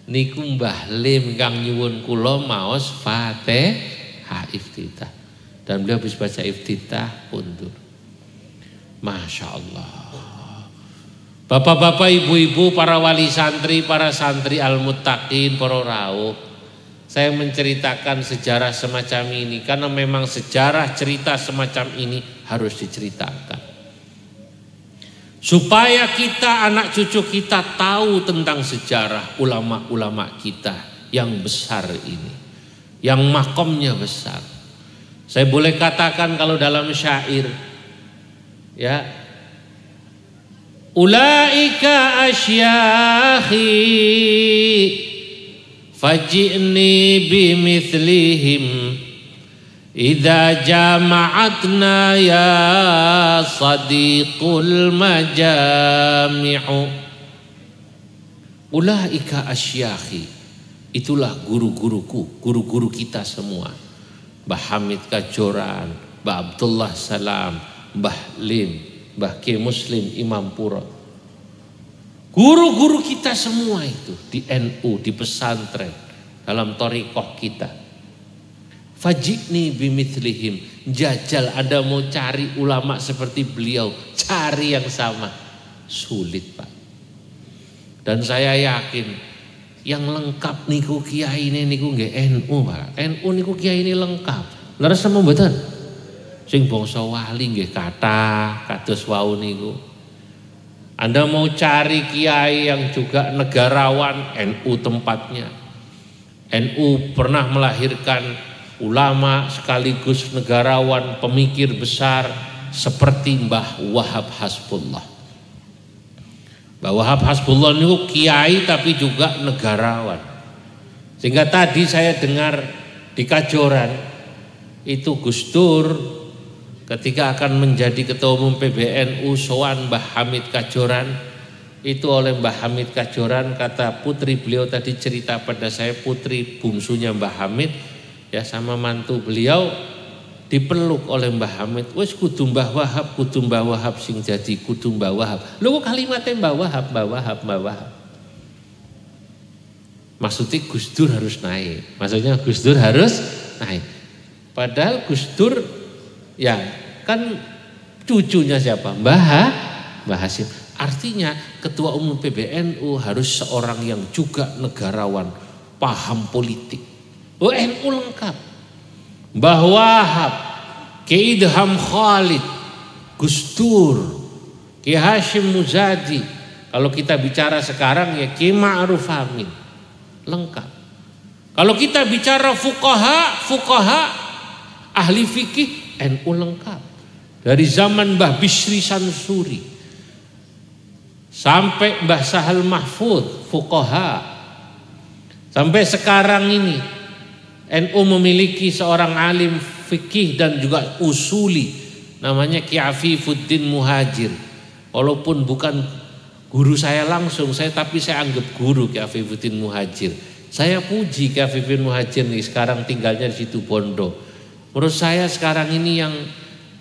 Niku Mbah Lim kang nyuwun kula maos Fatihah iftitah. Dan beliau habis baca iftitah mundur. Masya Allah. Bapak-bapak, ibu-ibu, para wali santri, para santri al-muttaqin, para rauh. Saya menceritakan sejarah semacam ini karena memang sejarah cerita semacam ini harus diceritakan. Supaya kita, anak cucu kita tahu tentang sejarah ulama-ulama kita yang besar ini. Yang makomnya besar. Saya boleh katakan kalau dalam syair, ya, ulaika asyakhi faji'ni bimithlihim idza jama'atna ya sadiqul majami'u. Ulaika asyakhi, itulah guru-guruku, guru-guru kita semua. Mbah Hamid Kajoran, Mbah Abdullah Salam, Mbah Lim, Mbah Ki Muslim Imam Pura. Guru-guru kita semua itu di NU, di pesantren, dalam thariqah kita. Fajikni bimithlihim, jajal Anda mau cari ulama seperti beliau, cari yang sama. Sulit, Pak. Dan saya yakin yang lengkap niku kiai ini niku nggih NU, Pak. NU niku kiai ini lengkap. Leres sama mboten? Sing bangsa wali nggih kathah kados wau niku. Anda mau cari kiai yang juga negarawan, NU tempatnya. NU pernah melahirkan ulama sekaligus negarawan, pemikir besar seperti Mbah Wahab Hasbullah. Mbah Wahab Hasbullah niku kiai tapi juga negarawan. Sehingga tadi saya dengar di Kajoran itu Gus Dur ketika akan menjadi ketua umum PBNU sowan Mbah Hamid Kajoran, itu oleh Mbah Hamid Kajoran, kata putri beliau tadi cerita pada saya, putri bungsunya Mbah Hamid ya, sama mantu beliau dipeluk oleh Mbah Hamid. Wes kudu Mbah Wahab sing jadi kudu Mbah Wahab. Lho kok kalimatnya Mbah Wahab. Maksudnya Gus Dur harus naik. Maksudnya Gus Dur harus naik. Padahal Gus Dur ya kan cucunya siapa? Mbah Hasim. Artinya ketua umum PBNU harus seorang yang juga negarawan, paham politik. Oh, NU lengkap. Mbah Wahab, Ki Idham Khalid, Gus Dur, Ki Hashim Muzadi. Kalau kita bicara sekarang ya Ki Ma'ruf Amin. Lengkap. Kalau kita bicara fuqaha, ahli fikih, NU lengkap. Dari zaman Mbah Bisri Sansuri sampai Mbah Sahal Mahfud, fuqaha. Sampai sekarang ini NU memiliki seorang alim fikih dan juga usuli, namanya Ki Afifuddin Muhajir. Walaupun bukan guru saya langsung, tapi saya anggap guru Ki Afifuddin Muhajir. Saya puji Ki Afifuddin Muhajir nih, sekarang tinggalnya di situ Bondo. Menurut saya sekarang ini yang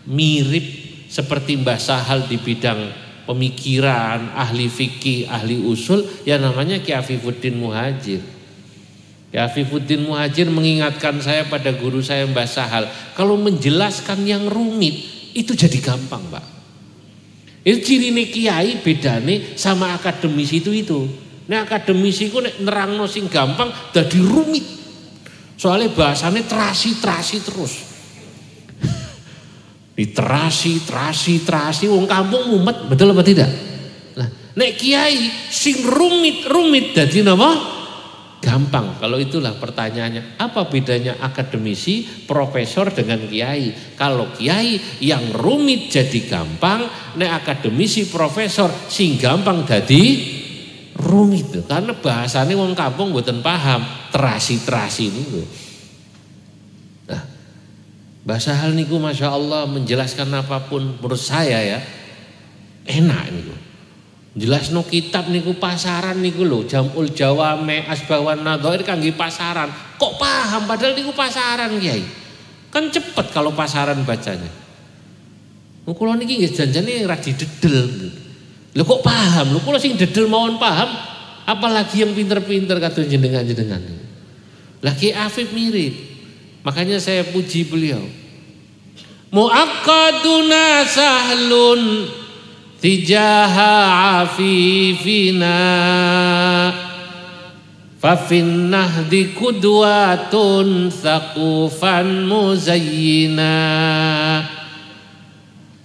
mirip seperti Mbah Sahal di bidang pemikiran, ahli fikih, ahli usul, ya namanya Ki Afifuddin Muhajir. Ki Afifuddin Muhajir mengingatkan saya pada guru saya Mbah Sahal, kalau menjelaskan yang rumit itu jadi gampang, Pak. Itu ciri kiai bedane sama akademisi itu. Nah, akademisi ku nek nerangno sing gampang dadi rumit. Soalnya bahasane terasi terus. Diterasi, wong kampung mumet, betul apa tidak? Nah, nek kiai sing rumit dadi napa? Gampang. Kalau itulah pertanyaannya, apa bedanya akademisi, profesor dengan kiai? Kalau kiai yang rumit jadi gampang, nek akademisi, profesor sing gampang jadi rumit. Karena bahasanya wong kampung mboten paham, terasi niku. Nah, Mbah Sahal niku Masya Allah menjelaskan apapun menurut saya ya enak niku. Jelasno kitab niku pasaran niku lho, Jamul Jawame, Asbawan Nadhair kangge pasaran. Kok paham padahal niku pasaran, Kiai. Kan cepet kalau pasaran bacanya. Kula niki nggih janjane ra didedel. Lho kok paham? Lho kula sing dedel mawon paham, apalagi yang pinter-pinter kados jenengan-jenengan. Lah Ki Afif mirip. Makanya saya puji beliau. Muaqqaduna sahlun tijaha afifina fafin nahdi kudwatun thaqufan muzayyina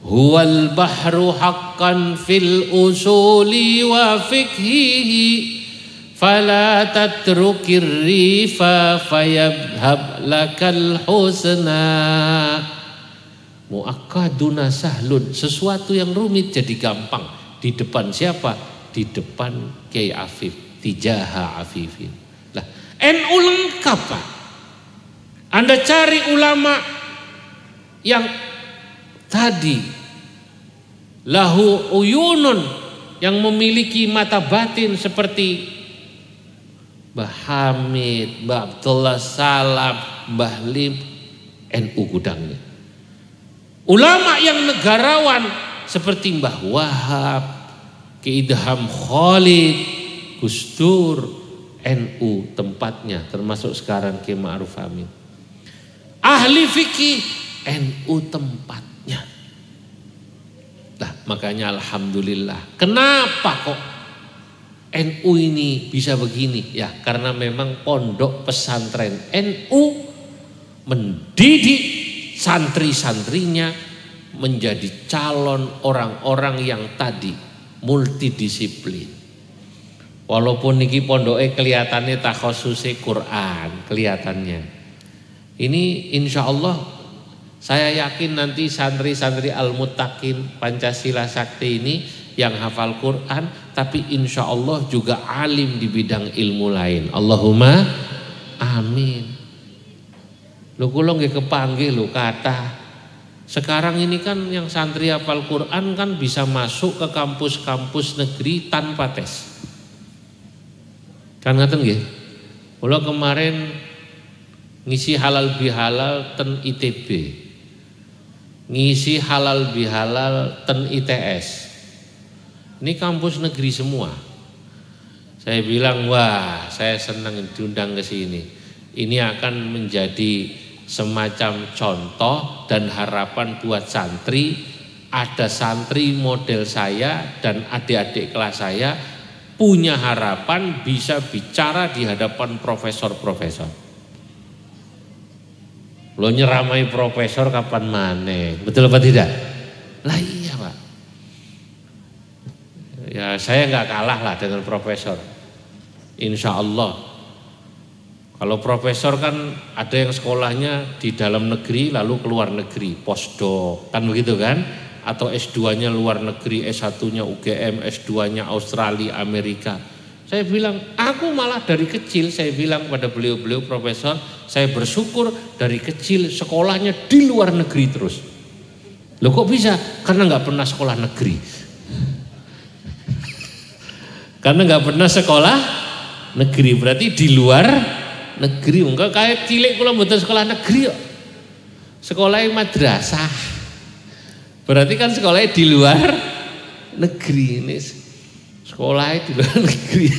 huwal bahru haqqan fil usuli wa fikhihi fala tatrukir rifa fayabhab lakal husna. Muakkaduna sahlun, sesuatu yang rumit jadi gampang. Di depan siapa? Di depan Kiai Afif, tijaha afifin. Lah, NU lengkap, Pak. Anda cari ulama yang tadi lahu uyunun, yang memiliki mata batin seperti Mbah Hamid, Mbah Abdullah Salam, Mbah Lim, NU gudangnya. Ulama yang negarawan seperti Mbah Wahab, Ki Idham Khalid, Gus Dur, NU tempatnya, termasuk sekarang Ki Ma'ruf Amin. Ahli fikih, NU tempatnya. Nah, makanya alhamdulillah. Kenapa kok NU ini bisa begini? Ya, karena memang pondok pesantren NU mendidik santri-santrinya menjadi calon orang-orang yang tadi multidisiplin. Walaupun niki pondoke kelihatannya takhosuse Quran, kelihatannya. Ini insya Allah saya yakin nanti santri-santri Al-Muttaqin Pancasila Sakti ini yang hafal Quran, tapi insya Allah juga alim di bidang ilmu lain. Allahumma amin. Lho kula nggih kepanggih lho kathah. Sekarang ini kan yang santri hafal Quran kan bisa masuk ke kampus-kampus negeri tanpa tes. Kan ngaten nggih? Kula kemarin ngisi halal bihalal ten ITB. Ngisi halal bihalal ten ITS. Ini kampus negeri semua. Saya bilang, wah, saya senang diundang ke sini. Ini akan menjadi semacam contoh dan harapan buat santri. Ada santri model saya dan adik-adik kelas saya punya harapan bisa bicara di hadapan profesor-profesor. Lo nyeramai profesor kapan maneh, betul apa tidak? Lah iya Pak. Ya saya nggak kalah lah dengan profesor, insya Allah. Kalau profesor kan ada yang sekolahnya di dalam negeri lalu keluar negeri, postdoc kan begitu kan? Atau S2-nya luar negeri, S1-nya UGM, S2-nya Australia, Amerika. Saya bilang, aku malah dari kecil saya bilang pada beliau-beliau profesor, saya bersyukur dari kecil sekolahnya di luar negeri terus. Loh kok bisa? Karena nggak pernah sekolah negeri. Karena nggak pernah sekolah negeri, berarti di luar negeri. Enggak kayak cilik kula mboten sekolah negeri kok. Sekolahnya madrasah. Berarti kan sekolahnya di luar negeri ini. Sekolahnya di luar negeri.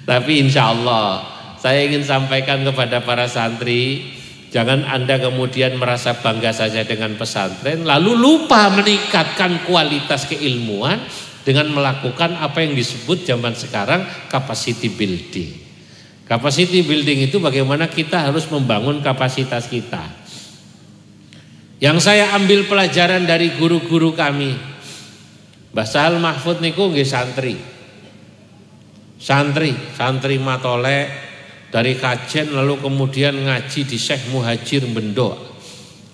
Tapi insya Allah saya ingin sampaikan kepada para santri, jangan Anda kemudian merasa bangga saja dengan pesantren lalu lupa meningkatkan kualitas keilmuan dengan melakukan apa yang disebut zaman sekarang capacity building. Capacity building itu bagaimana kita harus membangun kapasitas kita. Yang saya ambil pelajaran dari guru-guru kami, Mbah Sahal Mahfud niku nggih santri matolek dari Kajen lalu kemudian ngaji di Syekh Muhajir Bendo.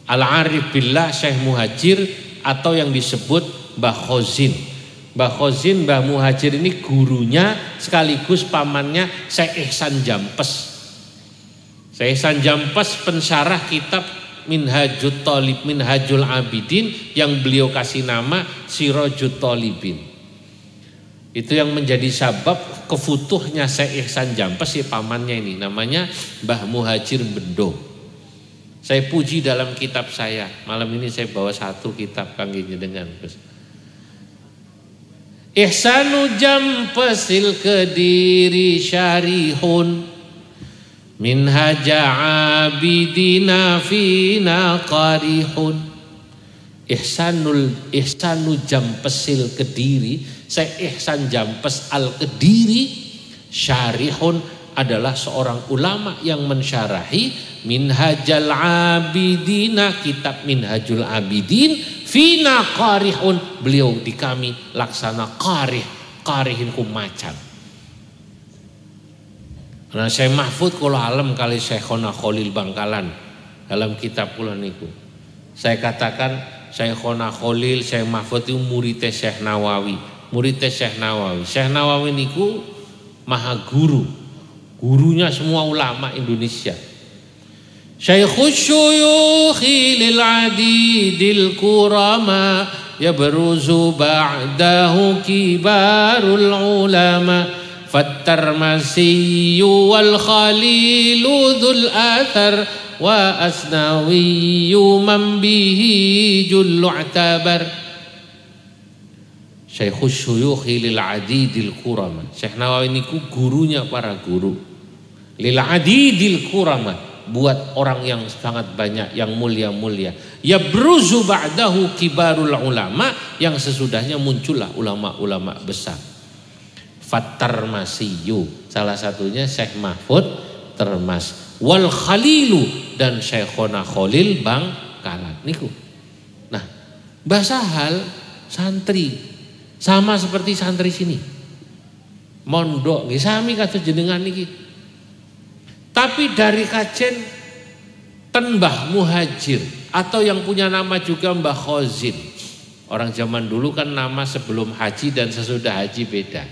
Al-Arif Billah Syekh Muhajir atau yang disebut Mbah Khozin. Mbah Khozin, Mbah Muhajir ini gurunya sekaligus pamannya Syekh Ihsan Jampes. Syekh Ihsan Jampes pensyarah kitab Minhajul Abidin yang beliau kasih nama Sirajut Thalibin. Itu yang menjadi sabab kefutuhnya Syekh Ihsan Jampes, si pamannya ini namanya Mbah Muhajir Bendo. Saya puji dalam kitab saya. Malam ini saya bawa satu kitab kangge jenengan. Ihsanu Jampesil Kediri Syarihun Minhaja Abidina Fina Qarihun. Ihsanu Jampesil Kediri, saya Ihsan Jampes Al Kediri Syarihun adalah seorang ulama yang mensyarahi Minhajal Abidina, kitab Minhajul Abidin Fina Qarihun, beliau di kami laksana qarihin ku macan. Nah Syekh Mahfud kula alam kali Syekhona Khalil Bangkalan dalam kitab kula niku. Saya katakan Syekhona Khalil, Syekh Mahfud itu muridnya Syekh Nawawi. Syekh Nawawi niku maha guru. Gurunya semua ulama Indonesia. Syekhus syuyukhi lil adidil kurama yabruzu ba'dahu kibarul ulama fattarmasiyu wal khalilu dhul athar wa asnawiyu man bihi jullu atabar. Syekhus syuyukhi lil adidil kurama. Syekh Nawawi niku gurunya para guru. Lil adidil kurama, buat orang yang sangat banyak, yang mulia-mulia. Yabruzu ba'dahu kibarul ulama, yang sesudahnya muncullah ulama-ulama besar. Fattarmasiyu, salah satunya Syekh Mahfud Termas. Wal Khalilu, dan Syekhona Khalil Bangkalan niku. Nah, Mbah Sahal santri sama seperti santri sini. Mondok nggih sami kados jenengan niki. Tapi dari Kajen ten Mbah Muhajir atau yang punya nama juga Mbah Khozin. Orang zaman dulu kan nama sebelum haji dan sesudah haji beda.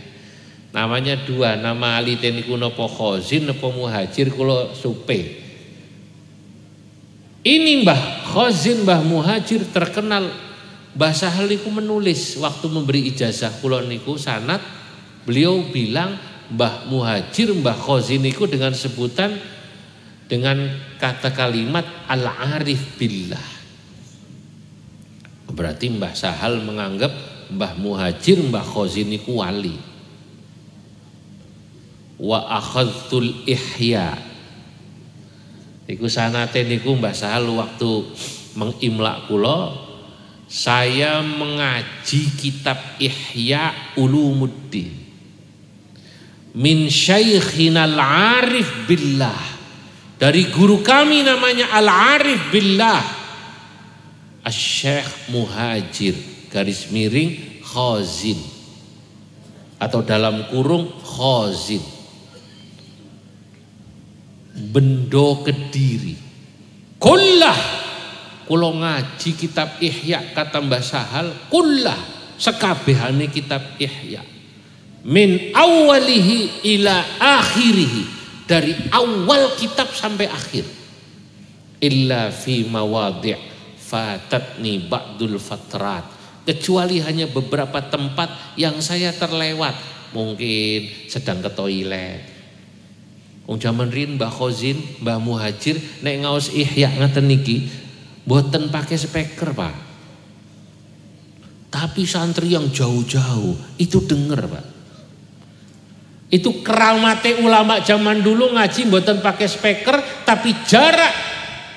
Namanya dua, nama alite niku napa Khozin napa Muhajir kula supe. Ini Mbah Khozin, Mbah Muhajir terkenal. Mbah Sahal niku menulis waktu memberi ijazah kula niku sanad, beliau bilang Mbah Muhajir, Mbah Khozin niku dengan sebutan dengan kata kalimat Al-Arif Billah. Berarti Mbah Sahal menganggap Mbah Muhajir, Mbah Khozin niku wali. Wa akhadtul ihya. Iku sanate niku Mbah Sahal waktu mengimlak kula, saya mengaji kitab Ihya Ulumuddin min syaikhinal arif billah dari guru kami namanya Al-Arif Billah Asy-Syaikh Muhajir garis miring Khazin atau dalam kurung Khazin Bendo Kediri. Kullah kula ngaji kitab Ihya kata Mbah Sahal, kullah sekabehane kitab Ihya min awalihi ila akhirihi, dari awal kitab sampai akhir, illa fi mawadhi' fatatni ba'dul fatrat, kecuali hanya beberapa tempat yang saya terlewat, mungkin sedang ke toilet. Wong jaman riyen Mbah Khazin, Mbah Muhajir nek ngaos Ihya ngaten niki mboten pakai speaker, Pak. Tapi santri yang jauh-jauh itu denger, Pak. Itu keramate ulama zaman dulu ngaji mboten pakai speaker tapi jarak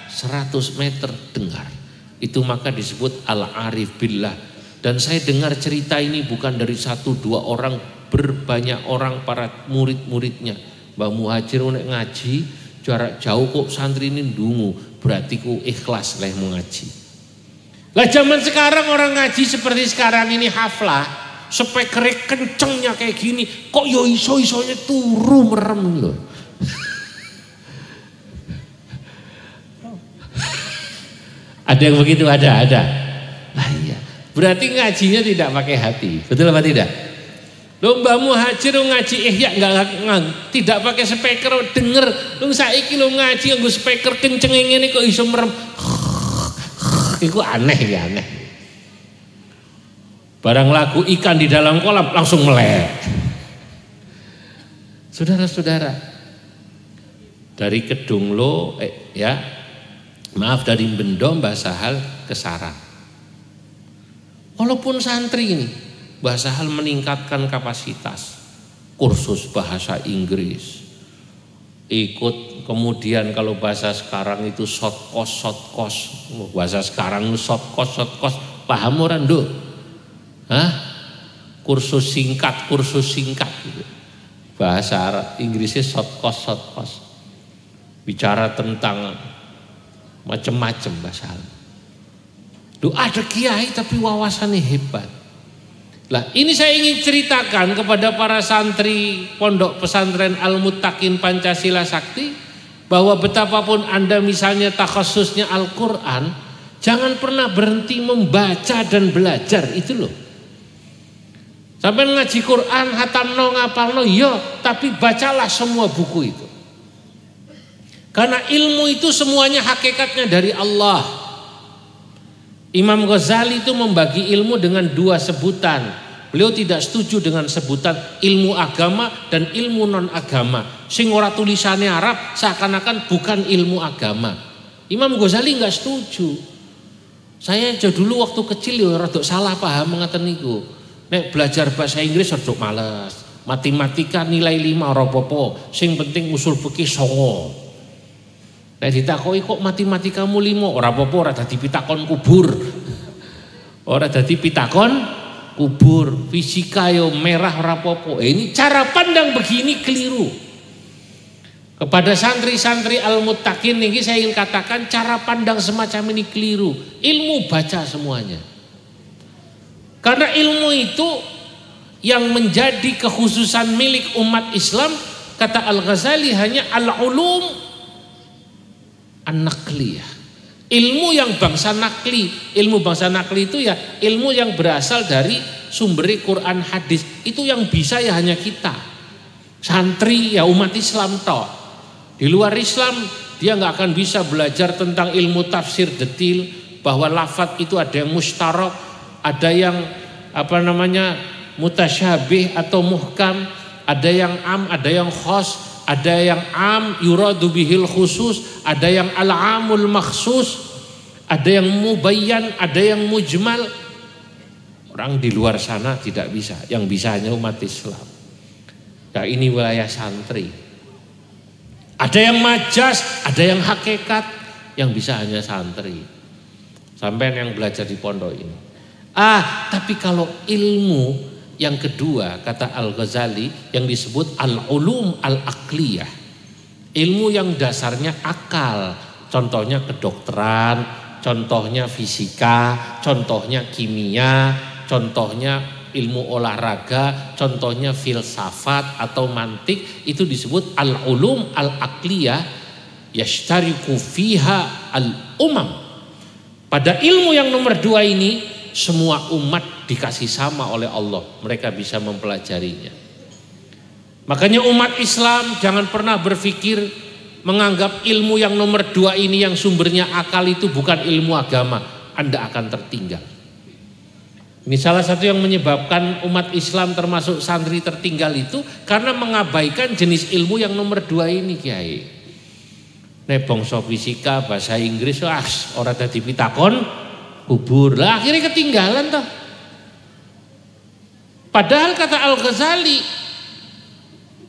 100 meter dengar. Itu maka disebut Al-Arif Billah. Dan saya dengar cerita ini bukan dari 1-2 orang, berbanyak orang para murid-muridnya. Mbah Muhajir nek ngaji jarak jauh kok santri ini ndungu, berarti ku ikhlas leh mau ngaji. Lah zaman sekarang orang ngaji seperti sekarang ini haflah, speaker kencengnya kayak gini, kok yo iso-isonya turu merem loh. Ada yang begitu, ada. Lah iya, berarti ngajinya tidak pakai hati, betul apa tidak? Lho Mbah Muhajir ngaji Ihya enggak tidak pakai speaker denger. Lho saiki lho ngaji nggo speaker kenceng ngene kok iso merem. Iku aneh ya, aneh. Barang lagu ikan di dalam kolam langsung melek. Saudara-saudara, dari Kedunglo ya, maaf dari Bendo Mbah Sahal ke Sarang. Walaupun santri ini Mbah Sahal meningkatkan kapasitas, kursus bahasa Inggris, ikut kemudian kalau bahasa sekarang itu short course, bahasa sekarang itu short course, paham orang do? Kursus singkat gitu. Bahasa Inggrisnya short course, bicara tentang macam-macam bahasa. Ada kiai tapi wawasannya hebat. Lah ini saya ingin ceritakan kepada para santri pondok pesantren Al-Muttaqin Pancasila Sakti, bahwa betapapun Anda misalnya takhasusnya Al-Quran, jangan pernah berhenti membaca dan belajar, itu loh. Sampai ngaji Quran, hatamno, ngapalno, yo, tapi bacalah semua buku itu. Karena ilmu itu semuanya hakikatnya dari Allah. Imam Ghazali itu membagi ilmu dengan 2 sebutan. Beliau tidak setuju dengan sebutan ilmu agama dan ilmu non agama. Sing ora tulisannya Arab seakan-akan bukan ilmu agama. Imam Ghazali nggak setuju. Saya aja dulu waktu kecil ya rada salah paham ngaten niku. Nek belajar bahasa Inggris rada males. Matematika nilai 5 ora apa-apa. Sing penting usul fikih 9. Nek ditakoki kok matematikamu 5, ora apa-apa, ora dadi pitakon kubur. Ora dadi pitakon kubur. Fisika yo merah ora apa-apa. Ini cara pandang begini keliru. Kepada santri-santri Al-Muttaqin ini saya ingin katakan cara pandang semacam ini keliru. Ilmu baca semuanya. Karena ilmu itu yang menjadi kekhususan milik umat Islam, kata Al-Ghazali, hanya al-ulum an-naqliyah. Ilmu yang bangsa nakli. Ilmu bangsa nakli itu ya ilmu yang berasal dari sumber Quran hadis. Itu yang bisa ya hanya kita, santri ya umat Islam toh. Di luar Islam dia nggak akan bisa belajar tentang ilmu tafsir detil, bahwa lafadz itu ada yang mustarak, ada yang mutasyabih atau muhkam, ada yang am, ada yang khos. Ada yang am yuradu bihil khusus, ada yang al-amul makhsus, ada yang mubayyan, ada yang mujmal. Orang di luar sana tidak bisa, yang bisa hanya umat Islam. Nah ini wilayah santri. Ada yang majas, ada yang hakikat, yang bisa hanya santri. Sampai yang belajar di pondok ini. Tapi kalau ilmu yang kedua, kata Al-Ghazali, yang disebut al-ulum al-aqliyah, ilmu yang dasarnya akal, contohnya kedokteran, contohnya fisika, contohnya kimia, contohnya ilmu olahraga, contohnya filsafat atau mantik, itu disebut al-ulum al-aqliyah yashtariku fiha al-umam. Pada ilmu yang nomor 2 ini semua umat dikasih sama oleh Allah, mereka bisa mempelajarinya. Makanya umat Islam jangan pernah berpikir menganggap ilmu yang nomor 2 ini yang sumbernya akal itu bukan ilmu agama. Anda akan tertinggal. Ini salah satu yang menyebabkan umat Islam termasuk santri tertinggal itu karena mengabaikan jenis ilmu yang nomor 2 ini, Kiai. Nek bangsa fisika, bahasa Inggris, ora dadi pitakon kubur. Lah akhirnya ketinggalan toh. Padahal kata Al-Ghazali,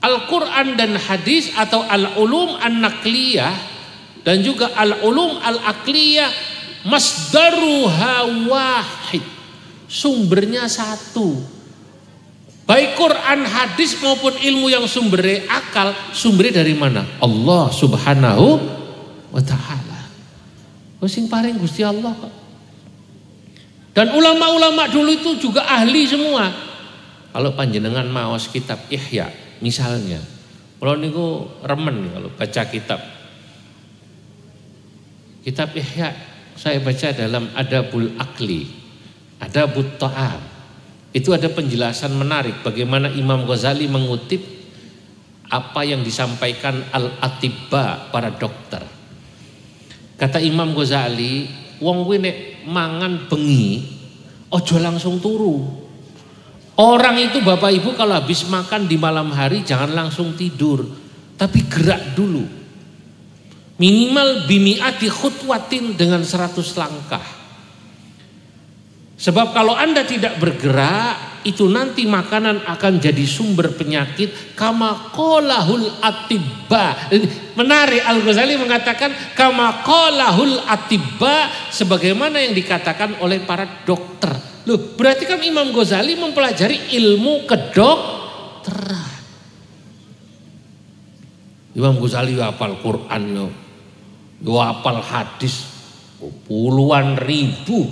Al-Quran dan hadis atau al-ulum an-naqliyah dan juga al-ulum al-aqliyah masdaruha wahid, sumbernya satu. Baik Quran, hadis maupun ilmu yang sumbernya akal, sumbernya dari mana? Allah Subhanahu wa ta'ala. Sing paring Gusti Allah kok. Dan ulama-ulama dulu itu juga ahli semua. Kalau panjenengan maos kitab Ihya misalnya, kalau niku remen kalau baca kitab Ihya, saya baca dalam Adabul Akli, Adabut Ta'am. Itu ada penjelasan menarik bagaimana Imam Ghazali mengutip apa yang disampaikan al-atibba, para dokter. Kata Imam Ghazali, wong kuwi nek mangan bengi ojo langsung turu. Orang itu Bapak Ibu kalau habis makan di malam hari jangan langsung tidur, tapi gerak dulu. Minimal bimi'ati khutwatin, dengan 100 langkah. Sebab kalau Anda tidak bergerak, itu nanti makanan akan jadi sumber penyakit. Kama qalahul atibba. Menarik, Al-Ghazali mengatakan kama qalahul atibba, sebagaimana yang dikatakan oleh para dokter. Loh, berarti kan Imam Ghazali mempelajari ilmu kedokteran. Imam Ghazali hafal Quran, hafal hadis puluhan ribu,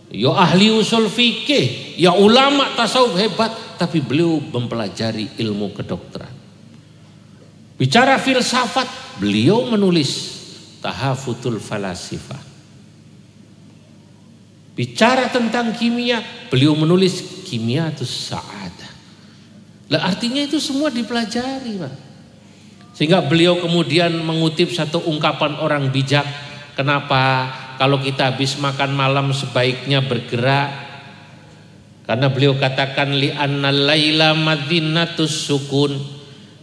ya ahli usul fikih, ya ulama tasawuf hebat, tapi beliau mempelajari ilmu kedokteran. Bicara filsafat, beliau menulis Tahafutul Falasifah. Bicara tentang kimia, beliau menulis Kimiatus Sa'adah. Lah artinya itu semua dipelajari, Pak. Sehingga beliau kemudian mengutip satu ungkapan orang bijak, kenapa kalau kita habis makan malam sebaiknya bergerak? Karena beliau katakan li'annal laila madinatus sukun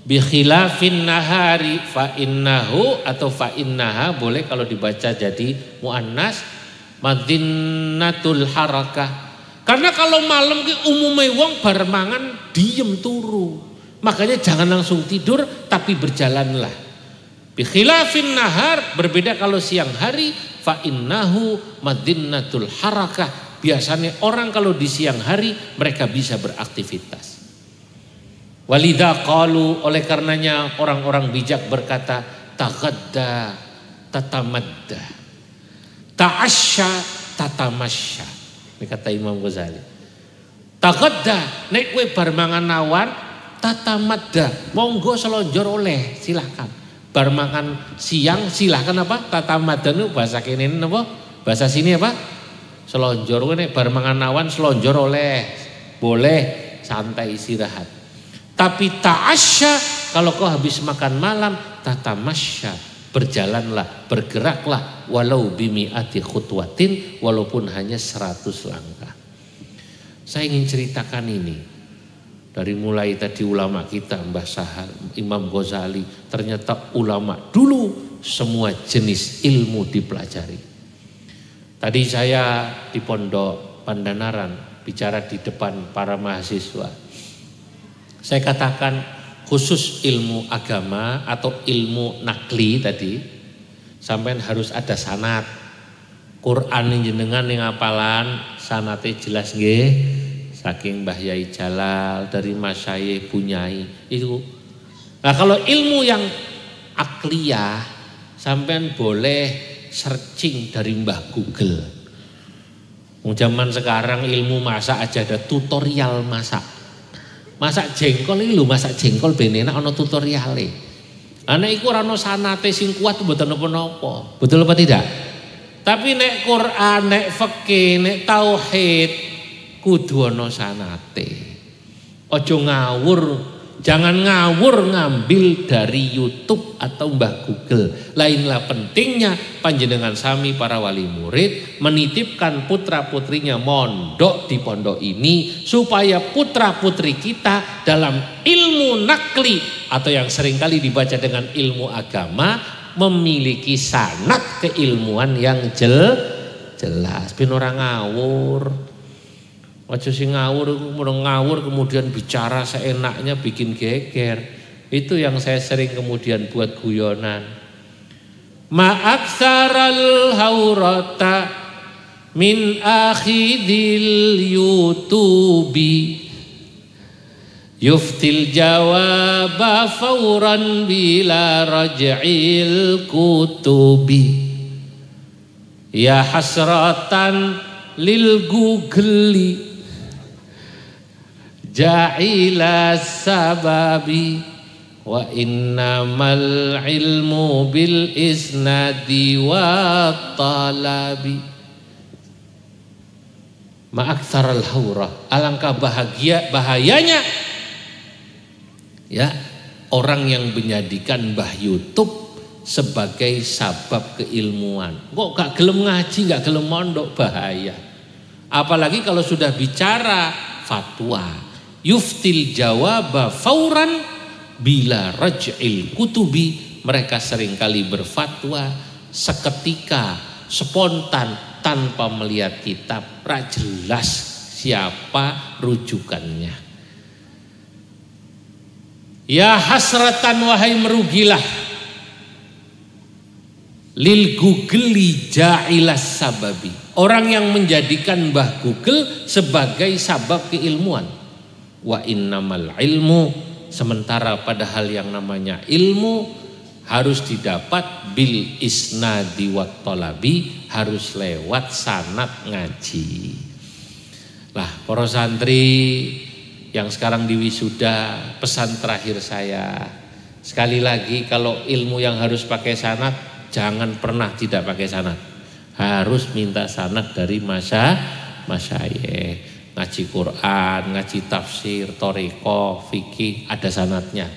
bi khilafin nahari fa innahu, atau fa innaha boleh kalau dibaca jadi muannas, madinatul harakah. Karena kalau malam ki umume wong bar mangan diem turu. Makanya jangan langsung tidur, tapi berjalanlah. Bi khilafin nahar, berbeda kalau siang hari, fa innahu madinatul harakah. Biasanya orang kalau di siang hari mereka bisa beraktivitas. Walidha qalu, oleh karenanya orang-orang bijak berkata, taghadda tatamadda, ta'asya tatamasya. Ini kata Imam Ghazali. Taghadda, nek kowe bar mangan awan, tatamadda, monggo selonjor oleh, silahkan. Bar mangan siang silahkan apa? Tatamadda itu bahasa kene napa? Bahasa sini apa? Selonjor. Kowe nek bar mangan awan selonjor oleh, boleh santai istirahat. Tapi ta'asya, kalau kau habis makan malam, tatamasya, berjalanlah, bergeraklah, walau bimi'ati khutwatin, walaupun hanya 100 langkah. Saya ingin ceritakan ini dari mulai tadi ulama kita, Mbah Sahal, Imam Ghazali, ternyata ulama dulu semua jenis ilmu dipelajari. Tadi saya di Pondok Pandanaran bicara di depan para mahasiswa. Saya katakan khusus ilmu agama atau ilmu nakli tadi, sampean harus ada sanad. Quran jenengan yang hafalan sanate jelas nggih, saking Mbah Yai Jalal, dari Masyayikh Bunyai itu. Nah kalau ilmu yang akliyah, sampean boleh searching dari Mbah Google. Zaman sekarang ilmu masak aja ada tutorial masak. Masak jengkol ini lho, masak jengkol ben enak ana tutoriale. Ana iku ora ana sanate sing kuat mboten napa-napa. Betul apa tidak? Tapi nek Quran, nek fikih, nek tauhid kudu ana sanate. Aja ngawur, jangan ngawur ngambil dari YouTube atau Mbah Google. Lainlah pentingnya panjenengan sami para wali murid menitipkan putra-putrinya mondok di pondok ini supaya putra-putri kita dalam ilmu nakli atau yang seringkali dibaca dengan ilmu agama memiliki sanad keilmuan yang jelas. Ben ora ngawur. Aja sing ngawur kemudian bicara seenaknya bikin geger. Itu yang saya sering kemudian buat guyonan. Ma'aksaral haurata min akhidil yutubi yuftil jawaba fauran bila raj'il kutubi ya hasratan lil googli ja'ila sababi wa innamal ilmu bil isnadi wa talabi. Ma'aktsaral haura, alangkah bahayanya ya orang yang menjadikan Mbah YouTube sebagai sabab keilmuan. Kok gak gelem ngaji, gak gelem mondok, bahaya. Apalagi kalau sudah bicara fatwa, yuftil jawaba fauran bila raj'il kutubi, mereka seringkali berfatwa seketika, spontan, tanpa melihat kitab, ra jelas siapa rujukannya. Ya hasratan, wahai merugilah, lil googli ja'ilas sababi, orang yang menjadikan Mbah Google sebagai sabab keilmuan. Wa innamal ilmu, sementara padahal yang namanya ilmu harus didapat bil isnadi wat talabi, harus lewat sanad ngaji. Lah para santri yang sekarang di wisuda, pesan terakhir saya, sekali lagi kalau ilmu yang harus pakai sanad, jangan pernah tidak pakai sanad. Harus minta sanad dari masyayikh. Ngaji Quran, ngaji tafsir, thariqah, fikih, ada sanadnya.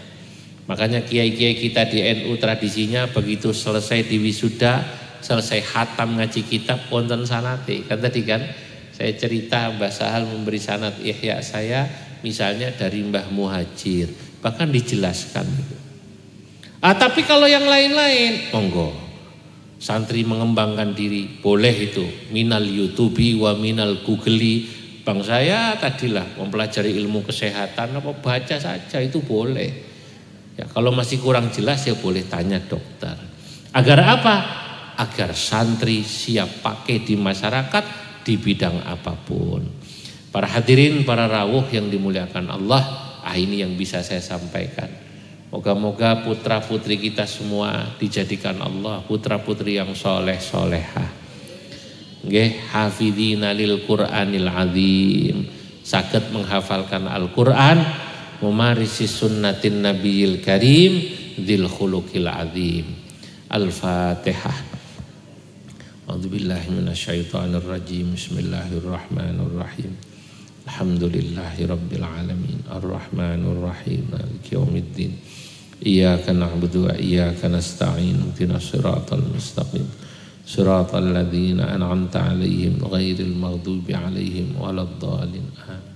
Makanya kiai-kiai kita di NU tradisinya begitu selesai di wisuda, selesai khatam ngaji kitab wonten sanate. Kan tadi kan saya cerita Mbah Sahal memberi sanad ihya saya misalnya dari Mbah Muhajir, bahkan dijelaskan. Tapi kalau yang lain-lain, monggo. Santri mengembangkan diri, boleh itu. Minal YouTubi wa minal Googli. Bang saya tadilah mempelajari ilmu kesehatan, apa baca saja itu boleh. Ya, kalau masih kurang jelas ya boleh tanya dokter. Agar apa? Agar santri siap pakai di masyarakat di bidang apapun. Para hadirin, para rawuh yang dimuliakan Allah, ini yang bisa saya sampaikan. Moga-moga putra putri kita semua dijadikan Allah putra putri yang soleh solehah. Nggih, hafidina lil Qur'anil azim, saged menghafalkan Al-Qur'an, memarisi sunnatin nabiyil karim, dzil khuluqil azim. Al-Fatihah. A'udzubillahi minasyaitonir rajim. Bismillahirrahmanirrahim. Alhamdulillahi rabbil alamin. Arrahmanir rahim. Maliki yaumiddin. Iyyaka na'budu wa iyyaka nasta'in. Ihdinas siratal mustaqim. Siratal ladzina an'amta 'alaihim ghairil maghdubi 'alaihim waladdallin. Amin.